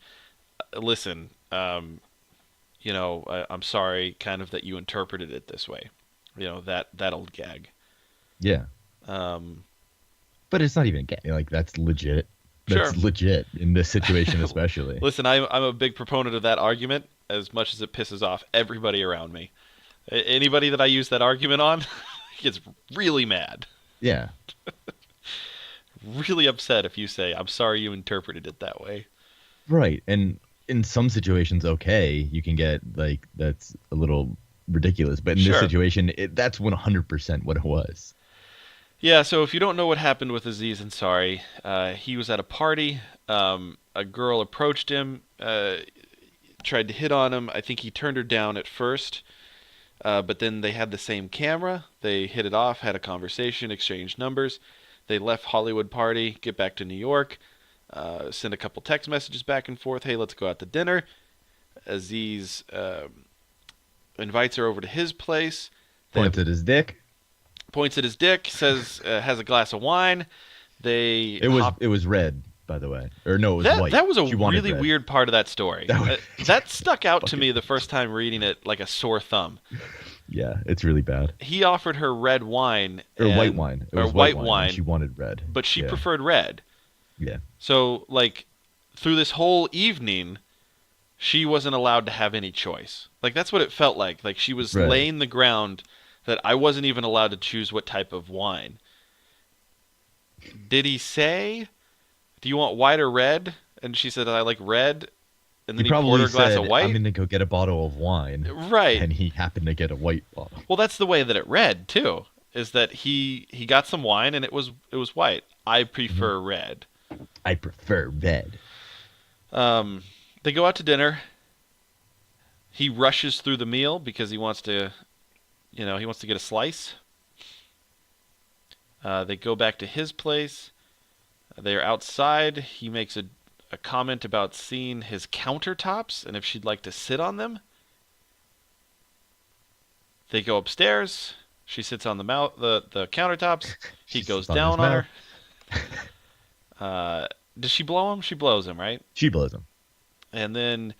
S2: "Listen, I'm sorry, kind of that you interpreted it this way." That old gag.
S3: Yeah. But it's not even like that's legit. That's legit in this situation, especially.
S2: Listen, I'm a big proponent of that argument, as much as it pisses off everybody around me. Anybody that I use that argument on gets really mad.
S3: Yeah.
S2: Really upset if you say, "I'm sorry you interpreted it that way."
S3: Right. And in some situations, okay, you can get like, that's a little ridiculous. But in this situation, that's 100% what it was.
S2: Yeah, so if you don't know what happened with Aziz Ansari, he was at a party. A girl approached him, tried to hit on him. I think he turned her down at first, but then they had the same camera. They hit it off, had a conversation, exchanged numbers. They left Hollywood party, get back to New York, send a couple text messages back and forth. Hey, let's go out to dinner. Aziz invites her over to his place.
S3: Points at his dick. Says has a glass of wine. It was red, by the way, or no, it was white.
S2: That was a really weird part of that story. That stuck out to me the first time reading it like a sore thumb.
S3: Yeah, it's really bad.
S2: He offered her red wine
S3: or white wine. It was white wine. She wanted red,
S2: but she preferred red.
S3: Yeah.
S2: So like through this whole evening, she wasn't allowed to have any choice. Like that's what it felt like. Like she was laying the ground that I wasn't even allowed to choose what type of wine. Did he say, "Do you want white or red?" And she said, "I like red." And then he poured her a glass of white.
S3: "I'm going to go get a bottle of wine."
S2: Right.
S3: And he happened to get a white bottle.
S2: Well, that's the way that it read too. Is that he got some wine and it was white. I prefer red.
S3: I prefer red.
S2: They go out to dinner. He rushes through the meal because he wants to get a slice. They go back to his place. They're outside. He makes a comment about seeing his countertops and if she'd like to sit on them. They go upstairs. She sits on the countertops. He goes down on her. Does she blow him? She blows him, right?
S3: She blows him.
S2: And then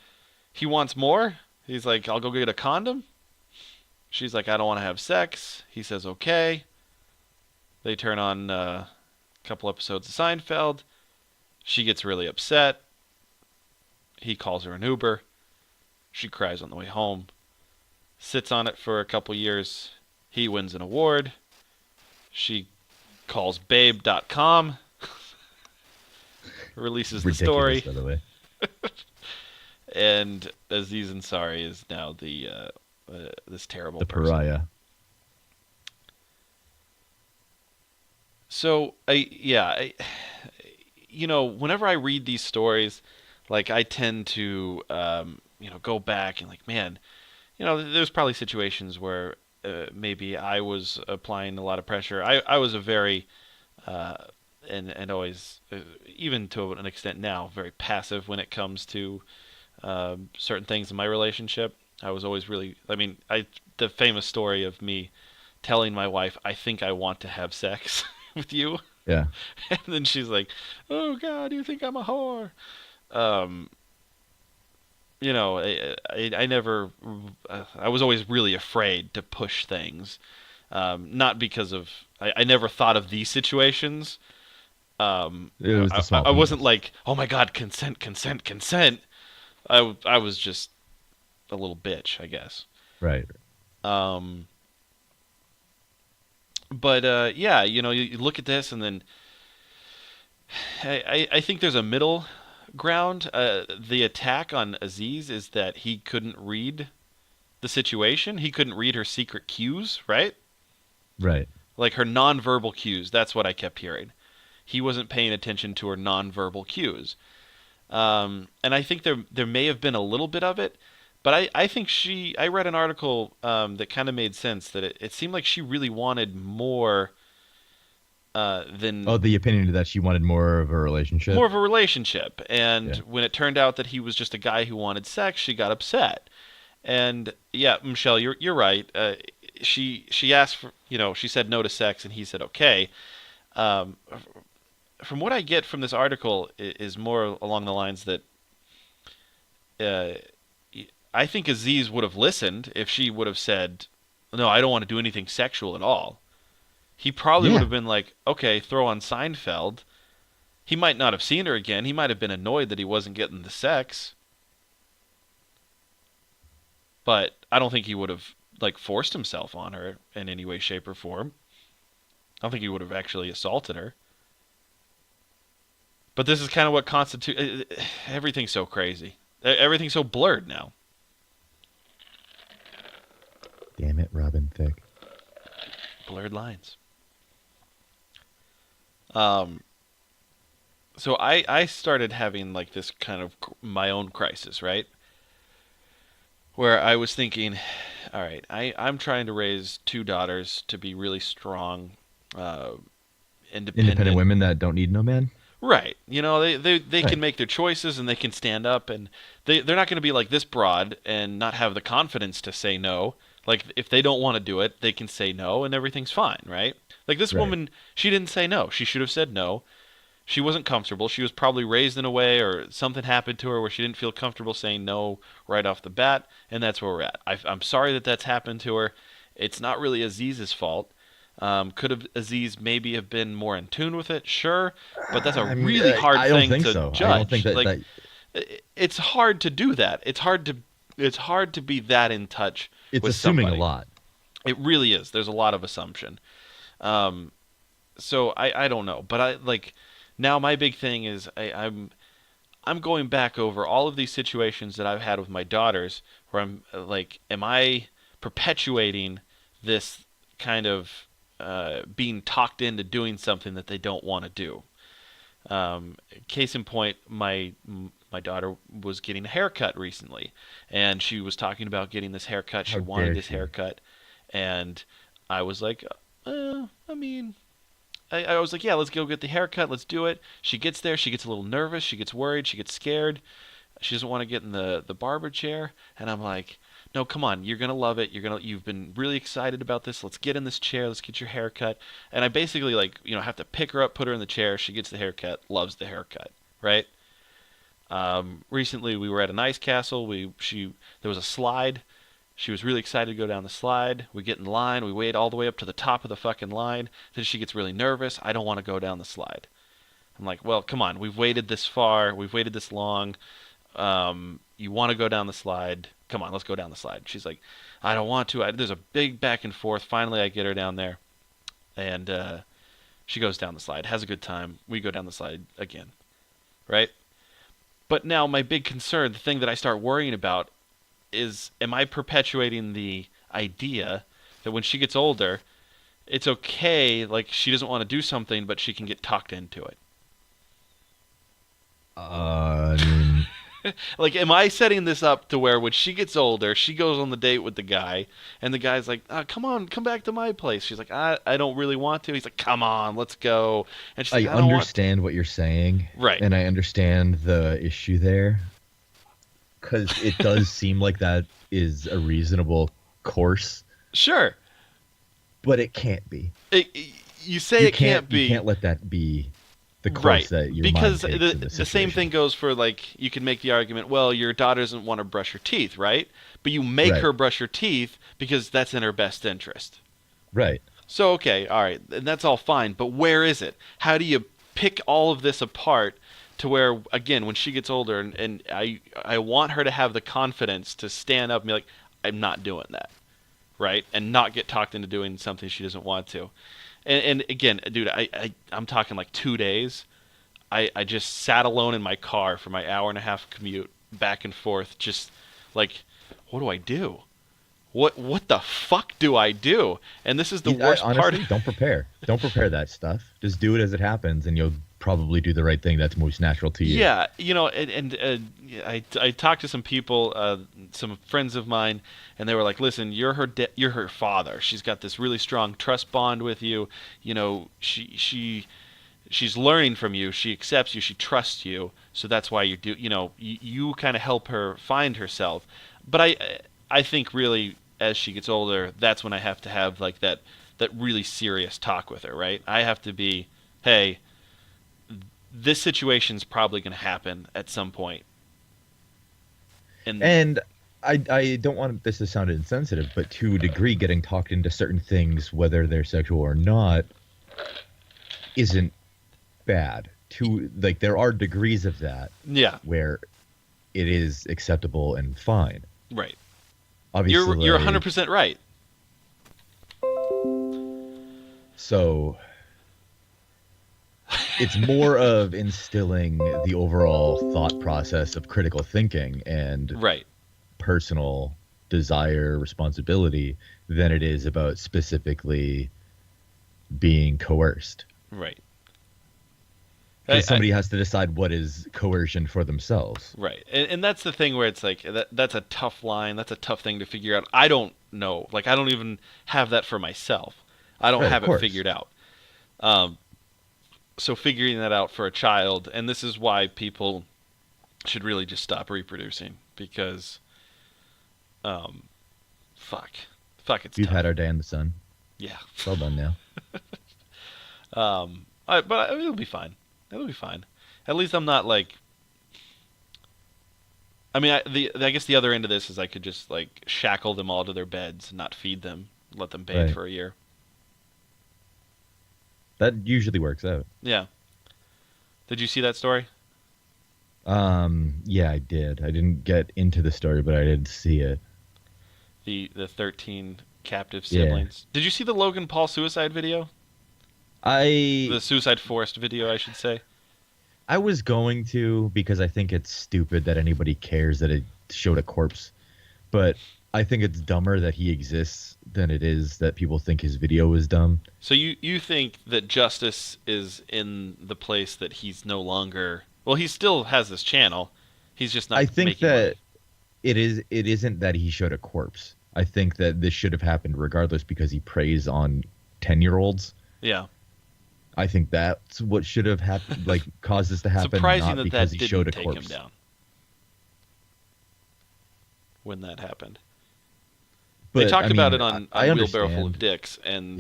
S2: he wants more. He's like, "I'll go get a condom." She's like, "I don't want to have sex." He says, "Okay." They turn on a couple episodes of Seinfeld. She gets really upset. He calls her an Uber. She cries on the way home. Sits on it for a couple years. He wins an award. She calls babe.com. Releases the story.
S3: By the way.
S2: And Aziz Ansari is now this terrible person.
S3: Pariah.
S2: So whenever I read these stories, like I tend to go back and like, man, there's probably situations where maybe I was applying a lot of pressure. I was a very and always, even to an extent now, very passive when it comes to certain things in my relationship. I was always really, the famous story of me telling my wife, "I think I want to have sex with you."
S3: Yeah.
S2: And then she's like, "Oh God, you think I'm a whore?" I never, I was always really afraid to push things. Not because of, I never thought of these situations. I wasn't like, "Oh my God, consent, consent, consent." I was just a little bitch, I guess.
S3: Right.
S2: But you look at this and then I think there's a middle ground. The attack on Aziz is that he couldn't read the situation. He couldn't read her secret cues, right?
S3: Right.
S2: Like her nonverbal cues. That's what I kept hearing. He wasn't paying attention to her nonverbal cues. And I think there may have been a little bit of it, but I think I read an article that kind of made sense, that it seemed like she really wanted more than...
S3: Oh, the opinion that she wanted more of a relationship?
S2: More of a relationship. And when it turned out that he was just a guy who wanted sex, she got upset. And yeah, Michelle, you're right. She asked for, she said no to sex, and he said okay. From what I get from this article is more along the lines that I think Aziz would have listened if she would have said, no, I don't want to do anything sexual at all. He probably would have been like, okay, throw on Seinfeld. He might not have seen her again. He might have been annoyed that he wasn't getting the sex. But I don't think he would have forced himself on her in any way, shape, or form. I don't think he would have actually assaulted her. But this is kind of what constitutes... Everything's so crazy. Everything's so blurred now.
S3: Damn it, Robin Thicke.
S2: Blurred lines. So I started having this kind of my own crisis, right? Where I was thinking, all right, I'm trying to raise 2 daughters to be really strong, independent
S3: women that don't need no man.
S2: Right. They can make their choices, and they can stand up, and they're not going to be like this broad and not have the confidence to say no. If they don't want to do it, they can say no, and everything's fine, right? This woman, she didn't say no. She should have said no. She wasn't comfortable. She was probably raised in a way, or something happened to her where she didn't feel comfortable saying no right off the bat, and that's where we're at. I'm sorry that that's happened to her. It's not really Aziz's fault. Could have Aziz maybe have been more in tune with it? Sure, but that's a really hard thing to judge. I don't think that it's hard to do that. It's hard to be that in touch.
S3: It's
S2: with
S3: assuming
S2: somebody.
S3: a lot.
S2: It really is. There's a lot of assumption. So I don't know, but now my big thing is I'm going back over all of these situations that I've had with my daughters where I'm am I perpetuating this kind of being talked into doing something that they don't want to do? Case in point, my daughter was getting a haircut recently, and she was talking about getting this haircut. She wanted this haircut, and I was like, I was like, yeah, let's go get the haircut. Let's do it. She gets there. She gets a little nervous. She gets worried. She gets scared. She doesn't want to get in the barber chair. And I'm like, no, come on. You're going to love it. You've been really excited about this. Let's get in this chair. Let's get your haircut. And I basically have to pick her up, put her in the chair. She gets the haircut, loves the haircut, right? Recently we were at an ice castle. There was a slide. She was really excited to go down the slide. We get in line. We wait all the way up to the top of the fucking line. Then she gets really nervous. I don't want to go down the slide. I'm like, well, come on. We've waited this far. We've waited this long. You want to go down the slide. Come on, let's go down the slide. She's like, I don't want to. There's a big back and forth. Finally, I get her down there. And she goes down the slide. Has a good time. We go down the slide again. Right? But now my big concern, the thing that I start worrying about, is, am I perpetuating the idea that when she gets older, it's okay, she doesn't want to do something, but she can get talked into it? Am I setting this up to where when she gets older, she goes on the date with the guy, and the guy's like, come on, come back to my place. She's like, I don't really want to. He's like, come on, let's go. And she's like, I
S3: understand what you're saying.
S2: Right.
S3: And I understand the issue there. Because it does seem like that is a reasonable course.
S2: Sure.
S3: But it can't be.
S2: You can't be.
S3: You can't let that be the course that your
S2: because
S3: mind takes
S2: the same thing goes for you can make the argument, well, your daughter doesn't want to brush her teeth, right? But you make her brush her teeth because that's in her best interest.
S3: Right.
S2: So, okay, all right, and that's all fine, but where is it? How do you pick all of this apart to where, again, when she gets older, and I want her to have the confidence to stand up and be like, I'm not doing that, right? And not get talked into doing something she doesn't want to. And again, dude, I'm talking 2 days. I just sat alone in my car for my hour-and-a-half commute back and forth, just what do I do? What the fuck do I do? And this is the worst
S3: honestly,
S2: part.
S3: Don't prepare that stuff. Just do it as it happens, and you'll probably do the right thing that's most natural to you.
S2: Yeah, I talked to some people, some friends of mine, and they were like, "Listen, you're her father. She's got this really strong trust bond with you. She's learning from you. She accepts you. She trusts you. So that's why you kind of help her find herself. But I think really as she gets older, that's when I have to have like that really serious talk with her, right? I have to be, hey, this situation's probably going to happen at some point.
S3: And I don't want this to sound insensitive, but to a degree, getting talked into certain things, whether they're sexual or not, isn't bad. There are degrees of that.
S2: Yeah.
S3: Where it is acceptable and fine.
S2: Right.
S3: Obviously,
S2: you're 100% right.
S3: So it's more of instilling the overall thought process of critical thinking and personal desire, responsibility than it is about specifically being coerced.
S2: Right.
S3: Because somebody has to decide what is coercion for themselves.
S2: Right. And that's the thing where it's like, that's a tough line. That's a tough thing to figure out. I don't know. Like, I don't even have that for myself. I don't have it figured out. So figuring that out for a child, and this is why people should really just stop reproducing, because, fuck, it's
S3: We've
S2: tough.
S3: had our day in the sun.
S2: Yeah.
S3: It's all done now.
S2: But it'll be fine. It'll be fine. At least I'm not like. I mean, I guess the other end of this is I could just like shackle them all to their beds and not feed them, let them bathe for a year.
S3: That usually works out.
S2: Yeah. Did you see that story?
S3: Yeah, I did. I didn't get into the story, but I did see it.
S2: The 13 captive siblings. Yeah. Did you see the Logan Paul suicide video? The suicide forest video, I should say.
S3: I was going to, because I think it's stupid that anybody cares that it showed a corpse, but I think it's dumber that he exists than it is that people think his video is dumb.
S2: So you think that justice is in the place that he's no longer... Well, he still has this channel. He's just not. I think that
S3: money. It isn't that he showed a corpse. I think that this should have happened regardless because he preys on 10-year-olds.
S2: Yeah.
S3: I think that's what should have happened, like caused this to happen.
S2: Surprising
S3: not because
S2: that
S3: he showed a
S2: didn't
S3: corpse.
S2: take him down when that happened. But, they talked about it on Wheelbarrow Full of Dicks, and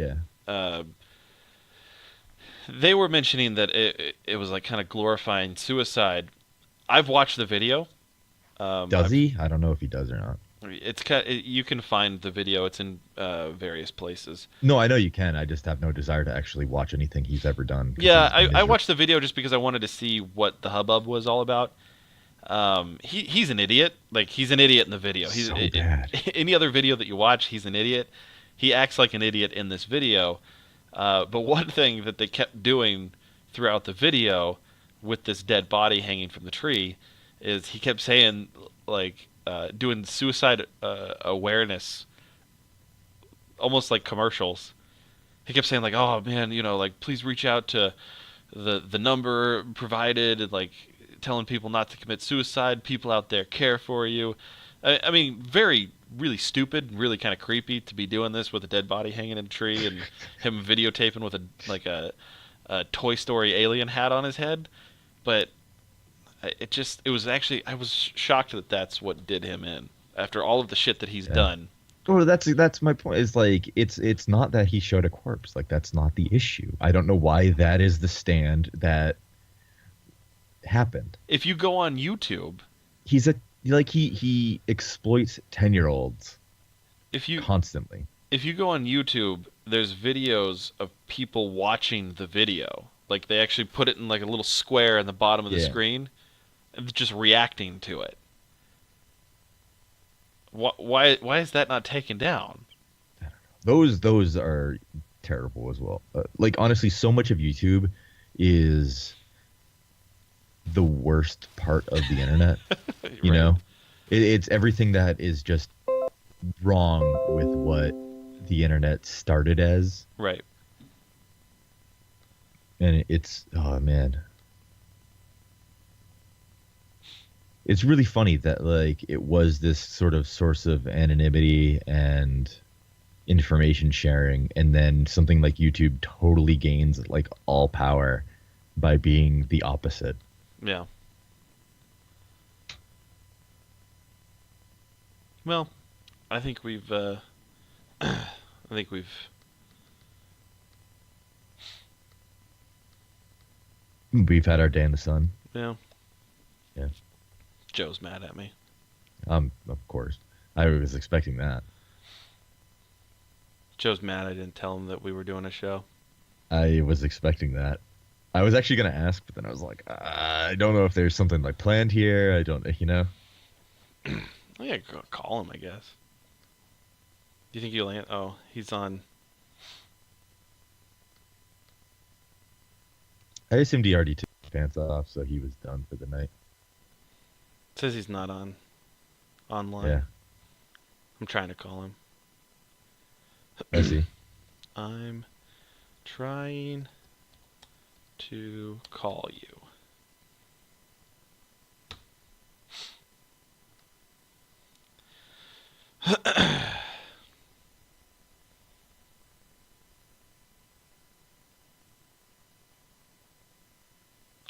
S2: they were mentioning that it was like kind of glorifying suicide. I've watched the video.
S3: Does he? I don't know if he does or not.
S2: It's you can find the video. It's in various places.
S3: No, I know you can. I just have no desire to actually watch anything he's ever done.
S2: Yeah, I watched the video just because I wanted to see what the hubbub was all about. He's an idiot. Like, he's an idiot in the video. He's
S3: so bad.
S2: Any other video that you watch, he's an idiot. He acts like an idiot in this video. But one thing that they kept doing throughout the video with this dead body hanging from the tree is he kept saying, like, doing suicide awareness, almost like commercials. He kept saying, like, oh, man, like, please reach out to the number provided, and, like, telling people not to commit suicide. People out there care for you. I mean, really stupid and really kind of creepy to be doing this with a dead body hanging in a tree and him videotaping with a Toy Story alien hat on his head. But it was actually, I was shocked that that's what did him in after all of the shit that he's done.
S3: Well, that's my point. Is like it's not that he showed a corpse. Like, that's not the issue. I don't know why that is the stand that happened.
S2: If you go on YouTube,
S3: he exploits 10-year-olds constantly.
S2: If you go on YouTube, there's videos of people watching the video. Like, they actually put it in like a little square in the bottom of the screen and just reacting to it. Why is that not taken down?
S3: Those are terrible as well. Like, honestly, so much of YouTube is the worst part of the internet. You know, it's everything that is just wrong with what the internet started as.
S2: Right.
S3: And it's, oh man, it's really funny that like it was this sort of source of anonymity and information sharing, and then something like YouTube totally gains like all power by being the opposite.
S2: Yeah. Well, I think we've
S3: We've had our day in the sun.
S2: Yeah.
S3: Yeah.
S2: Joe's mad at me.
S3: Of course. I was expecting that.
S2: Joe's mad I didn't tell him that we were doing a show.
S3: I was expecting that. I was actually going to ask, but then I was like, I don't know if there's something like planned here. I don't,
S2: Yeah, call him, I guess. Do you think he'll answer? Oh, he's on.
S3: I assumed he already took his pants off, so he was done for the night.
S2: Says he's not online.
S3: Yeah.
S2: I'm trying to call him.
S3: I see.
S2: I'm trying to call you.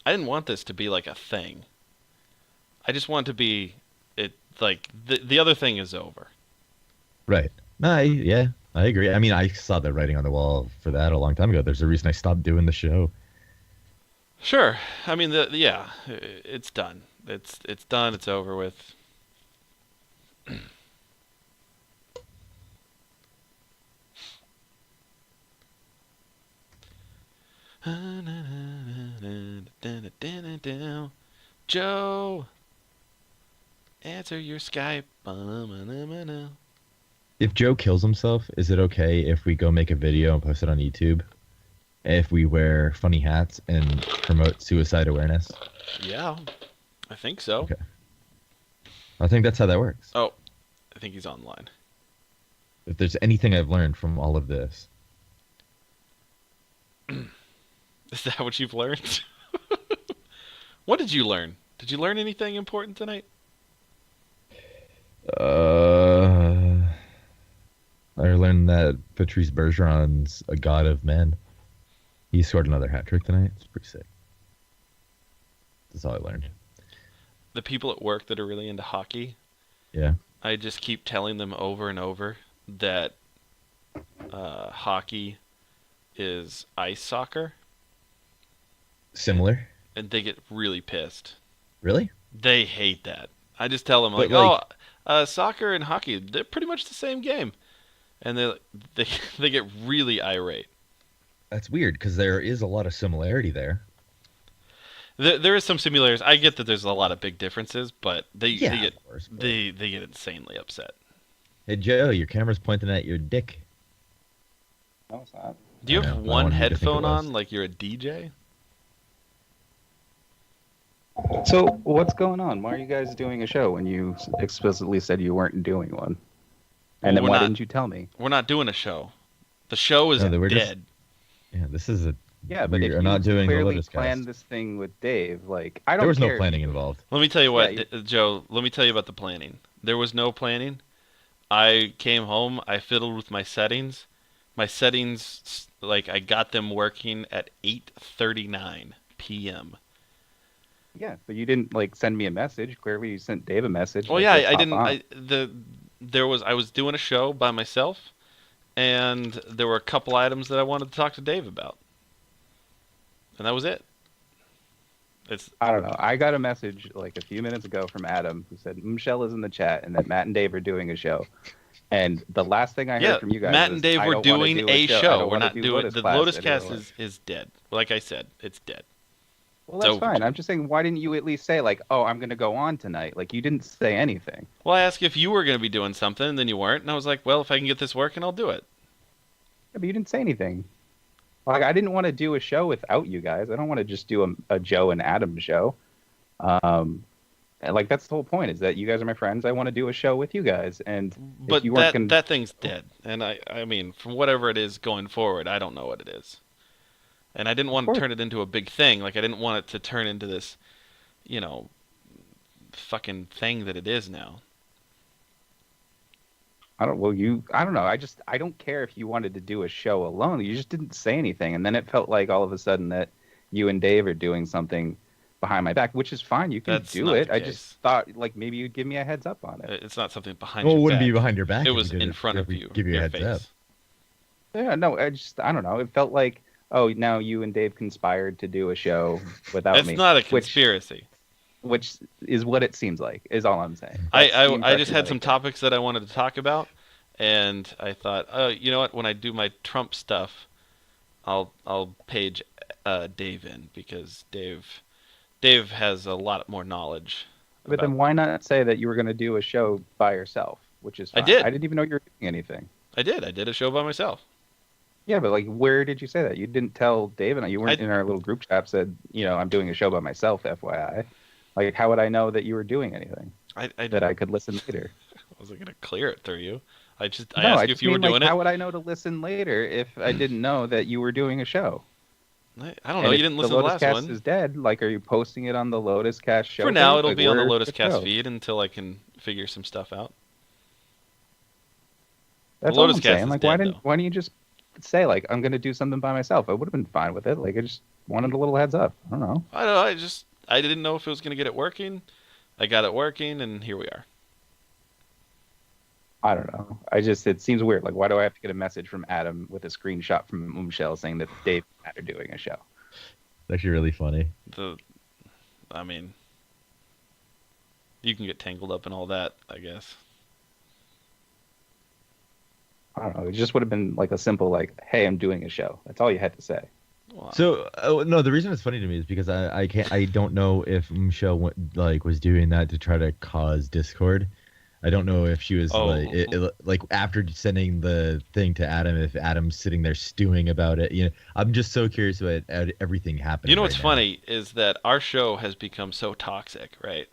S2: I didn't want this to be like a thing. I just want it to be like the other thing is over.
S3: Right. No, yeah, I agree. I mean, I saw the writing on the wall for that a long time ago. There's a reason I stopped doing the show.
S2: Sure. I mean, yeah, it's done. It's done. It's over with. Joe, answer your Skype.
S3: If Joe kills himself, is it okay if we go make a video and post it on YouTube? If we wear funny hats and promote suicide awareness?
S2: Yeah, I think so.
S3: Okay. I think that's how that works.
S2: Oh, I think he's online.
S3: If there's anything I've learned from all of this.
S2: Is that what you've learned? What did you learn? Did you learn anything important tonight?
S3: I learned that Patrice Bergeron's a god of men. He scored another hat trick tonight. It's pretty sick. That's all I learned.
S2: The people at work that are really into hockey,
S3: Yeah.
S2: I just keep telling them over and over that hockey is ice soccer.
S3: Similar.
S2: And they get really pissed.
S3: Really?
S2: They hate that. I just tell them, soccer and hockey, they're pretty much the same game. And they get really irate.
S3: That's weird, because there is a lot of similarity there.
S2: There is some similarities. I get that there's a lot of big differences, but they get insanely upset.
S3: Hey, Joe, your camera's pointing at your dick.
S8: No, it's not.
S2: Do you have
S3: I
S2: one
S3: wanted you to think it
S2: headphone
S3: was.
S2: on like you're a DJ?
S12: So what's going on? Why are you guys doing a show when you explicitly said you weren't doing one? And then why didn't you tell me?
S2: We're not doing a show. The show is dead.
S3: Yeah, this is a.
S12: Yeah, but if
S3: you're not
S12: you
S3: doing the
S12: clearly
S3: Lotuscast.
S12: planned this thing with Dave, like I don't.
S3: There was
S12: care
S3: no planning involved.
S2: Let me tell you what,
S12: Yeah,
S2: Joe. Let me tell you about the planning. There was no planning. I came home. I fiddled with my settings. My settings, like I got them working at 8:39 p.m.
S12: Yeah, but you didn't like send me a message. Clearly, you sent Dave a message.
S2: Well, yeah, I didn't. I was doing a show by myself, and there were a couple items that I wanted to talk to Dave about, and that was it.
S12: I don't know. I got a message like a few minutes ago from Adam who said Michelle is in the chat and that Matt and Dave are doing a show. And the last thing I heard from you guys
S2: Matt
S12: was,
S2: and Dave
S12: I
S2: were
S12: don't wanna
S2: doing
S12: do
S2: a
S12: I
S2: show.
S12: don't
S2: We're
S12: wanna
S2: not
S12: do
S2: doing the
S12: Lotuscast
S2: Lotuscast
S12: anymore.
S2: is dead. Like I said, it's dead.
S12: Well, that's fine. I'm just saying, why didn't you at least say like, "Oh, I'm going to go on tonight"? Like you didn't say anything.
S2: Well, I asked if you were going to be doing something, and then you weren't, and I was like, well, if I can get this working, I'll do it.
S12: Yeah, but you didn't say anything. Like I didn't want to do a show without you guys. I don't want to just do a Joe and Adam show. And, like that's the whole point, is that you guys are my friends. I want to do a show with you guys, and
S2: But
S12: if you weren't
S2: that thing's dead, and I mean, from whatever it is going forward, I don't know what it is. And I didn't want to turn it into a big thing. Like, I didn't want it to turn into this, fucking thing that it is now.
S12: I don't know. I don't care if you wanted to do a show alone. You just didn't say anything. And then it felt like all of a sudden that you and Dave are doing something behind my back, which is fine. You can
S2: That's
S12: do
S2: not
S12: it.
S2: the
S12: I
S2: case.
S12: just thought like maybe you'd give me a heads up on it.
S2: It's not something behind
S3: Well,
S2: your
S3: it wouldn't
S2: back.
S3: be behind your back.
S2: It
S3: if
S2: was
S3: we did
S2: in front
S3: if
S2: of
S3: we
S2: you.
S3: Give you a
S2: your
S3: heads
S2: face.
S3: up.
S12: Yeah, no, I don't know. It felt like, oh, now you and Dave conspired to do a show without
S2: It's
S12: me.
S2: not a conspiracy.
S12: Which is what it seems like, is all I'm saying.
S2: I just had some topics that I wanted to talk about, and I thought, oh, you know what? When I do my Trump stuff, I'll page Dave in, because Dave has a lot more knowledge.
S12: But then why not say that you were going to do a show by yourself, which is fine.
S2: I did.
S12: I didn't even know you were doing anything.
S2: I did a show by myself.
S12: Yeah, but like, where did you say that? You didn't tell Dave and I. You weren't in our little group chat. Said, I'm doing a show by myself, FYI. Like, how would I know that you were doing anything? That I could listen later.
S2: I wasn't gonna clear it through you. I asked you if you
S12: mean,
S2: were doing
S12: like,
S2: it.
S12: How would I know to listen later if I didn't know that you were doing a show?
S2: I don't know. You didn't listen to the last
S12: Lotuscast
S2: one.
S12: is dead. Like, are you posting it on the Lotuscast show?
S2: For now,
S12: page?
S2: it'll
S12: Like,
S2: be on the
S12: where's
S2: Lotuscast
S12: show?
S2: feed until I can figure some stuff out.
S12: That's
S2: The
S12: all I'm
S2: Lotuscast
S12: saying.
S2: is
S12: Like,
S2: dead,
S12: why didn't you just say, like, I'm going to do something by myself? I would have been fine with it. Like, I just wanted a little heads up. I don't know.
S2: I didn't know if it was gonna get it working. I got it working, and here we are.
S12: I don't know. It seems weird. Like, why do I have to get a message from Adam with a screenshot from Umshell saying that Dave and Matt are doing a show?
S3: It's actually really funny.
S2: I mean, you can get tangled up in all that, I guess.
S12: I don't know. It just would have been like a simple, like, hey, I'm doing a show. That's all you had to say.
S2: Wow.
S3: So no, the reason it's funny to me is because I don't know if Michelle was doing that to try to cause discord. I don't know if she was like after sending the thing to Adam, if Adam's sitting there stewing about it. I'm just so curious about everything happening.
S2: You know what's funny is that our show has become so toxic, right?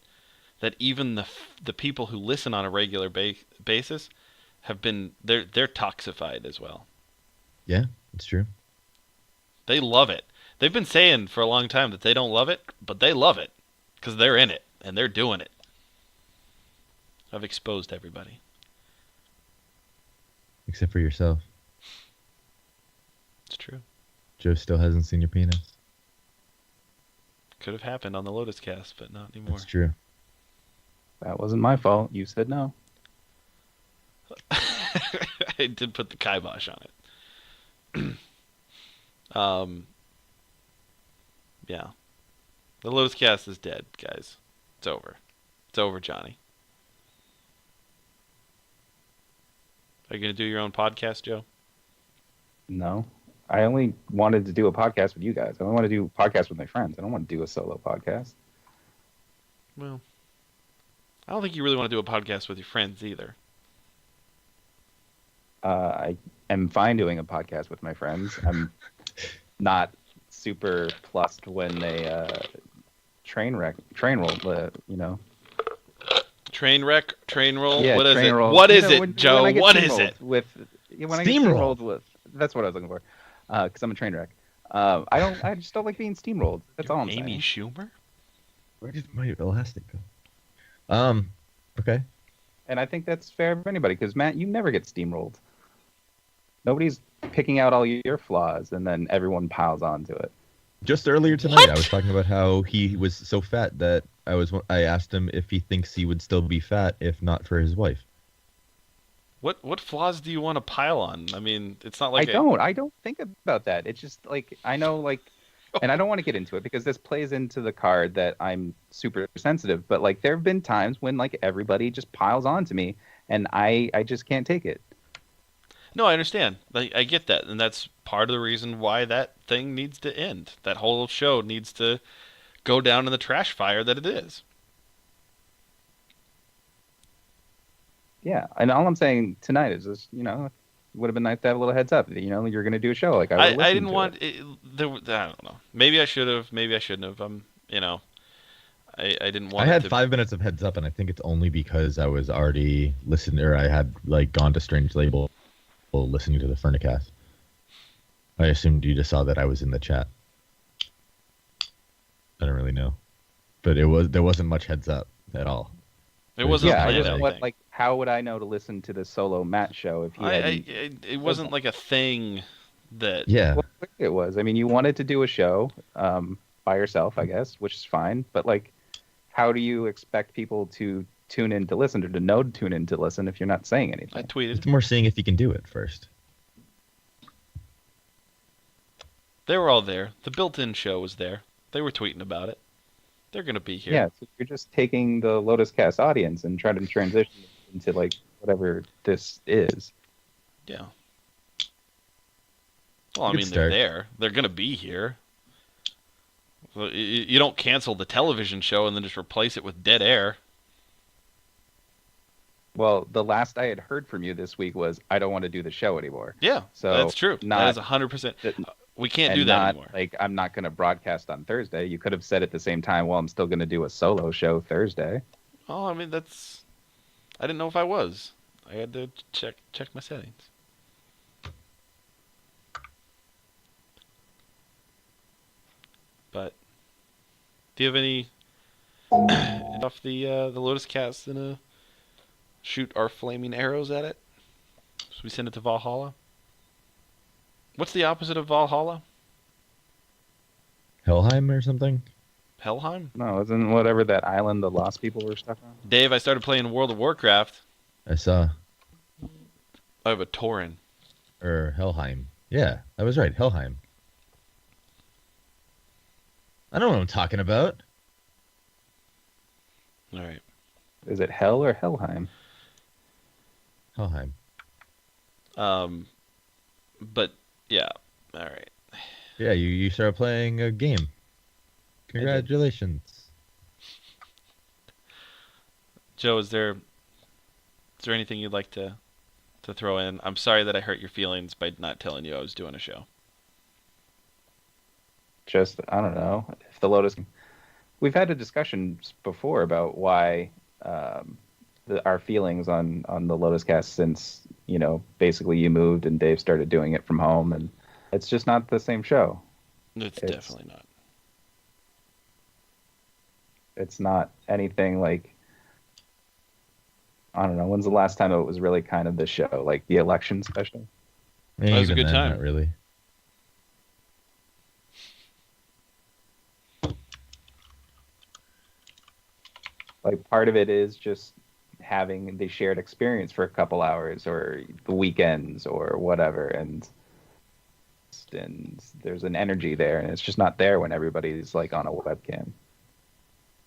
S2: That even the people who listen on a regular basis have been they're toxified as well.
S3: Yeah, it's true.
S2: They love it. They've been saying for a long time that they don't love it, but they love it because they're in it and they're doing it. I've exposed everybody.
S3: Except for yourself.
S2: It's true.
S3: Joe still hasn't seen your penis.
S2: Could have happened on the Lotuscast, but not anymore.
S3: That's true.
S12: That wasn't my fault. You said no.
S2: I did put the kibosh on it. Yeah. The Lotuscast is dead, guys. It's over. It's over, Johnny. Are you going to do your own podcast, Joe?
S12: No. I only wanted to do a podcast with you guys. I only want to do a podcast with my friends. I don't want to do a solo podcast.
S2: Well, I don't think you really want to do a podcast with your friends either.
S12: I am fine doing a podcast with my friends. I'm not super plussed when they train roll,
S2: Train wreck, train roll.
S12: Yeah,
S2: what is
S12: train
S2: it?
S12: roll.
S2: What is it,
S12: when
S2: Joe?
S12: I get
S2: What is it?
S12: when I get
S3: Steamrolled.
S12: steamrolled with, that's what I was looking for. Because I'm a train wreck. I just don't like being steamrolled. That's all I'm saying.
S2: Amy Schumer?
S3: Where did my elastic go? Okay.
S12: And I think that's fair for anybody, because Matt, you never get steamrolled. Nobody's picking out all your flaws, and then everyone piles onto it.
S3: Just earlier tonight, I was talking about how he was so fat that I asked him if he thinks he would still be fat if not for his wife.
S2: What flaws do you want to pile on? I mean, it's not like
S12: I don't think about that. It's just like I know, like, and I don't want to get into it because this plays into the card that I'm super sensitive. But like, there have been times when like everybody just piles onto me, and I just can't take it.
S2: No, I understand. I get that, and that's part of the reason why that thing needs to end. That whole show needs to go down in the trash fire that it is.
S12: Yeah, and all I'm saying tonight is this, it would have been nice to have a little heads up. You're going to do a show. Like I
S2: didn't want it. I don't know. Maybe I should have. Maybe I shouldn't have. I didn't want.
S3: I had 5 minutes of heads up, and I think it's only because I was already listening, or I had like gone to Strange Label listening to the Furnicast. I assumed you just saw that I was in the chat. I don't really know, but there wasn't much heads up. at all.
S2: It wasn't
S12: Yeah,
S2: a
S12: I
S2: planned
S12: just
S2: out
S12: what
S2: thing.
S12: like how would I know to listen to the solo Matt show if he hadn't?
S2: It wasn't like a thing that.
S3: Yeah.
S12: Well, it was. I mean, you wanted to do a show by yourself, I guess, which is fine. But like, how do you expect people to tune in to listen or to know to tune in to listen if you're not saying anything?
S2: I tweeted.
S3: It's more seeing if you can do it first.
S2: They were all there. The built-in show was there. They were tweeting about it. They're gonna be here.
S12: Yeah, so you're just taking the Lotuscast audience and trying to transition it into like whatever this is.
S2: Yeah. Well, I
S3: Good
S2: mean,
S3: start.
S2: they're there. They're gonna be here. Well, you don't cancel the television show and then just replace it with dead air.
S12: Well, the last I had heard from you this week was I don't want to do the show anymore.
S2: Yeah,
S12: So
S2: that's true.
S12: not-
S2: That is 100%. We can't
S12: and
S2: do that
S12: not,
S2: anymore.
S12: Like I'm not going to broadcast on Thursday. You could have said at the same time, well, I'm still going to do a solo show Thursday.
S2: Oh, I mean, that's. I didn't know if I was. I had to check my settings. But do you have any off the Lotuscast and shoot our flaming arrows at it? So we send it to Valhalla. What's the opposite of Valhalla?
S3: Helheim or something?
S2: Helheim?
S12: No, isn't whatever that island the lost people were stuck on?
S2: Dave, I started playing World of Warcraft.
S3: I saw.
S2: I have a Tauren.
S3: Or Helheim. Yeah, I was right. Helheim. I don't know what I'm talking about.
S2: All right.
S12: Is it Hell or Helheim?
S3: Helheim.
S2: But yeah. All right.
S3: Yeah, you started playing a game. Congratulations.
S2: Joe, is there anything you'd like to throw in? I'm sorry that I hurt your feelings by not telling you I was doing a show.
S12: Just, I don't know. If the Lotus... We've had a discussion before about why our feelings on the Lotuscast since, basically you moved and Dave started doing it from home, and it's just not the same show.
S2: It's definitely not.
S12: It's not anything like, I don't know, when's the last time it was really kind of the show, like the election special?
S3: That
S2: was a good time.
S3: Not really.
S12: Like part of it is just having the shared experience for a couple hours or the weekends or whatever, and there's an energy there, and it's just not there when everybody's like on a webcam.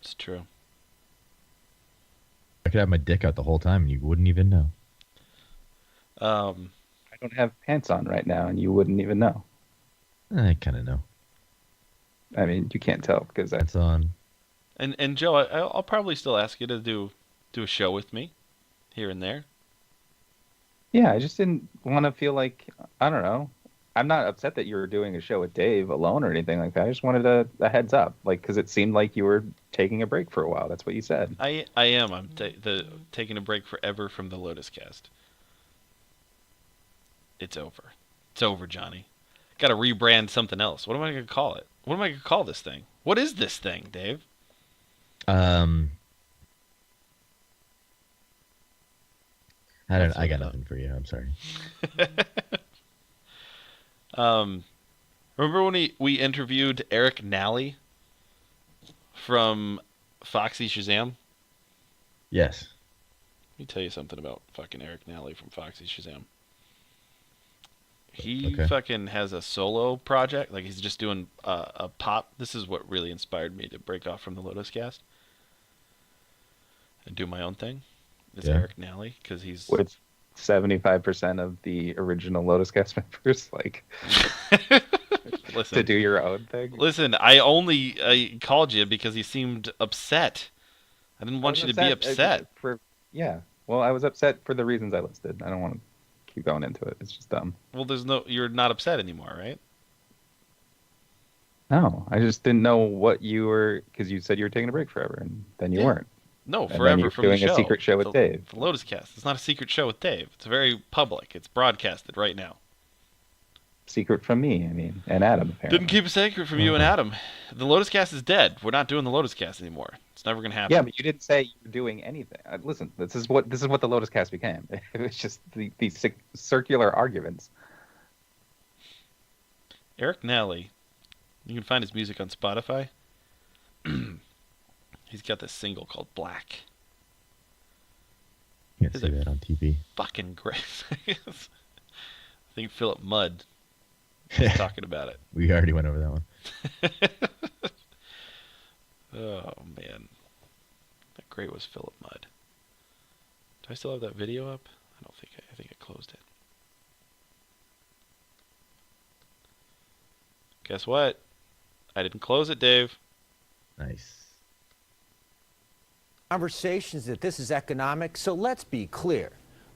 S2: It's true.
S3: I could have my dick out the whole time and you wouldn't even know.
S12: I don't have pants on right now, and you wouldn't even know.
S3: I kind of know.
S12: I mean, you can't tell because
S3: That's on.
S2: And Joe, I'll probably still ask you to do a show with me here and there.
S12: Yeah, I just didn't want to feel like, I don't know. I'm not upset that you were doing a show with Dave alone or anything like that. I just wanted a heads up, like, because it seemed like you were taking a break for a while. That's what you said.
S2: I am. I'm taking a break forever from the Lotuscast. It's over. It's over, Johnny. Got to rebrand something else. What am I going to call it? What am I going to call this thing? What is this thing, Dave?
S3: I got nothing for you. I'm sorry.
S2: Remember when we interviewed Eric Nally from Foxy Shazam?
S3: Yes.
S2: Let me tell you something about fucking Eric Nally from Foxy Shazam. He
S3: Okay.
S2: fucking has a solo project. Like, he's just doing a pop. This is what really inspired me to break off from the Lotuscast and do my own thing. Is
S3: Yeah.
S2: Eric Nally, because he's...
S12: With 75% of the original Lotuscast members, like,
S2: Listen,
S12: to do your own thing.
S2: Listen, I called you because you seemed upset. I didn't want you to be upset.
S12: Yeah. Well, I was upset for the reasons I listed. I don't want to keep going into it. It's just dumb.
S2: Well, you're not upset anymore, right?
S12: No, I just didn't know what you were, because you said you were taking a break forever, and then you weren't.
S2: No,
S12: And then
S2: forever
S12: you're
S2: from the
S12: doing
S2: show.
S12: a secret show with Dave.
S2: The Lotuscast. It's not a secret show with Dave. It's very public. It's broadcasted right now.
S12: secret from me. I mean, and Adam. Apparently.
S2: Didn't keep a secret from you and Adam. The Lotuscast is dead. We're not doing the Lotuscast anymore. It's never gonna happen.
S12: Yeah, but you didn't say you were doing anything. Listen, this is what the Lotuscast became. It was just these circular arguments.
S2: Eric Nally. You can find his music on Spotify. He's got this single called Black.
S3: Can't see that on TV.
S2: Fucking great. I think Philip Mudd was talking about it.
S3: We already went over that one.
S2: Oh, man. How great was Philip Mudd? Do I still have that video up? I don't think I think I closed it. Guess what? I didn't close it, Dave.
S3: Nice.
S4: Conversations that this is economic, so let's be clear.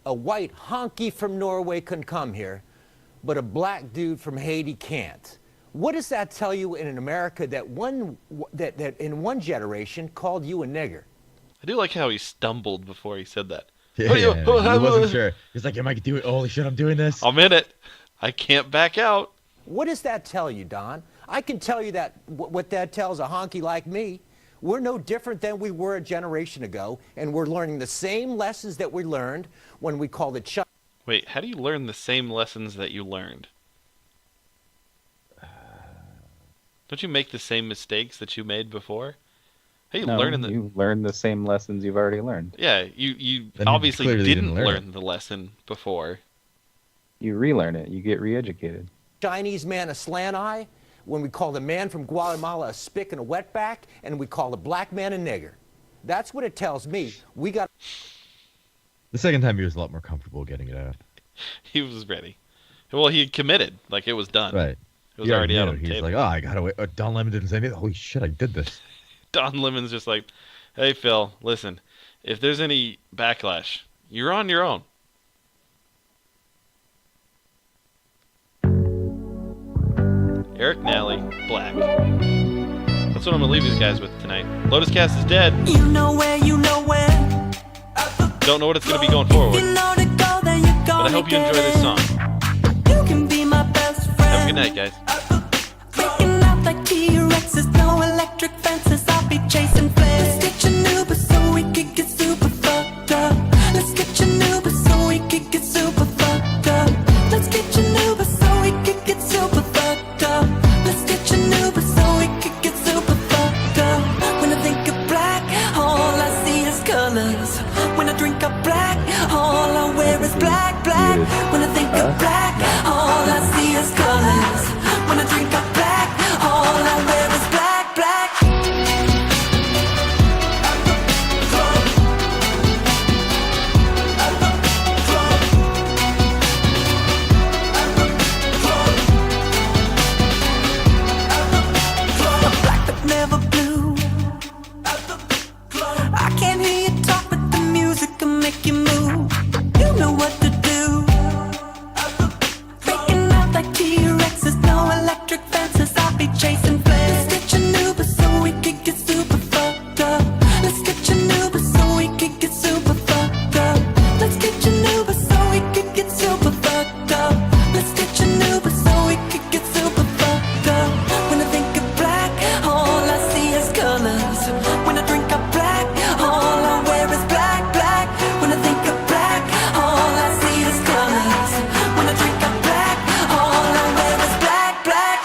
S4: A white honky from Norway can come here, but a black dude from Haiti can't. What does that tell you in an America that in one generation called you a nigger?
S2: I do like how he stumbled before he said that.
S3: Yeah, he wasn't sure. He's like, am I doing? Holy shit, I'm doing this.
S2: I'm in it. I can't back out.
S4: What does that tell you, Don? I can tell you that what that tells a honky like me. We're no different than we were a generation ago, and we're learning the same lessons that we learned when we called it shut.
S2: Wait, how do you learn the same lessons that you learned? Don't you make the same mistakes that you made before? How you
S12: You learn the same lessons you've already learned.
S2: Yeah, you obviously didn't learn the lesson before.
S12: You relearn it. You get re-educated.
S4: Chinese man a slant eye, when we call the man from Guatemala a spick and a wetback, and we call the black man a nigger. That's what it tells me. We got.
S3: The second time he was a lot more comfortable getting it out.
S2: He was ready. Well, he had committed. Like, it was done.
S3: Right.
S2: It was already out on the
S3: He's
S2: table.
S3: like, oh, I gotta wait. Don Lemon didn't say anything. Holy shit, I did this.
S2: Don Lemon's just like, hey, Phil, listen, if there's any backlash, you're on your own. Eric Nally, Black. That's what I'm going to leave you guys with tonight. Lotuscast is dead.
S1: You know where, you know where.
S2: Don't know what it's going to be going forward.
S1: You know to go, then you're
S2: But I hope you enjoy this song.
S1: You can be my best friend.
S2: Have a good night, guys.
S1: Breaking out like T-Rexes, no electric fences. I'll be chasing flares. Let's get your new, but so we could get super fucked up. Let's get your new, but so we could get super fucked up. Let's get your new, but so we could get super fucked up. Let's get your new, but so we could get super fucked up. When I think of black, all I see is colors. When I drink up black, all I wear is black, black. When I think of black, all I see is colors. When I drink up black, all I wear is black, black. I'm black but never blue. I can't hear you talk, but the music will make you move. You know what to do. Breaking out like T-Rexes, no electric fences. I'll be chasing flares. Let's get your new, but so we could get super fucked up. Let's get your new, but so we could get super fucked up. Let's get your new, but so we could get super fucked up. Let's get your new, but so we could get super fucked up. When I think of black, all I see is colors. When I drink up black, all I wear is black, black. When I think of black, all I see is colors. When I drink up black, all I wear is black, black.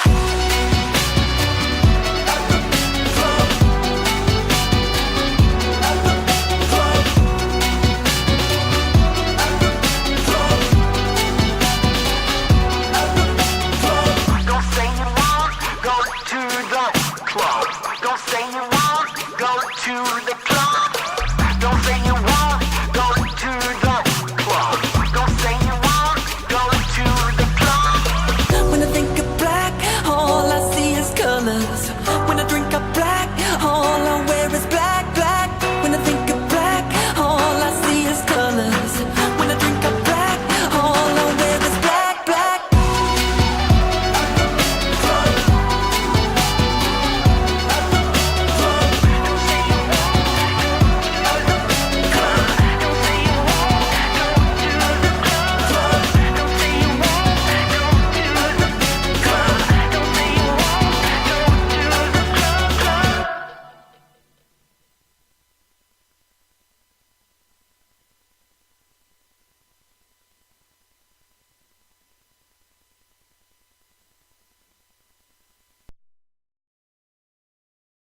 S1: Don't say you won't go to the club. Don't say you won't go to the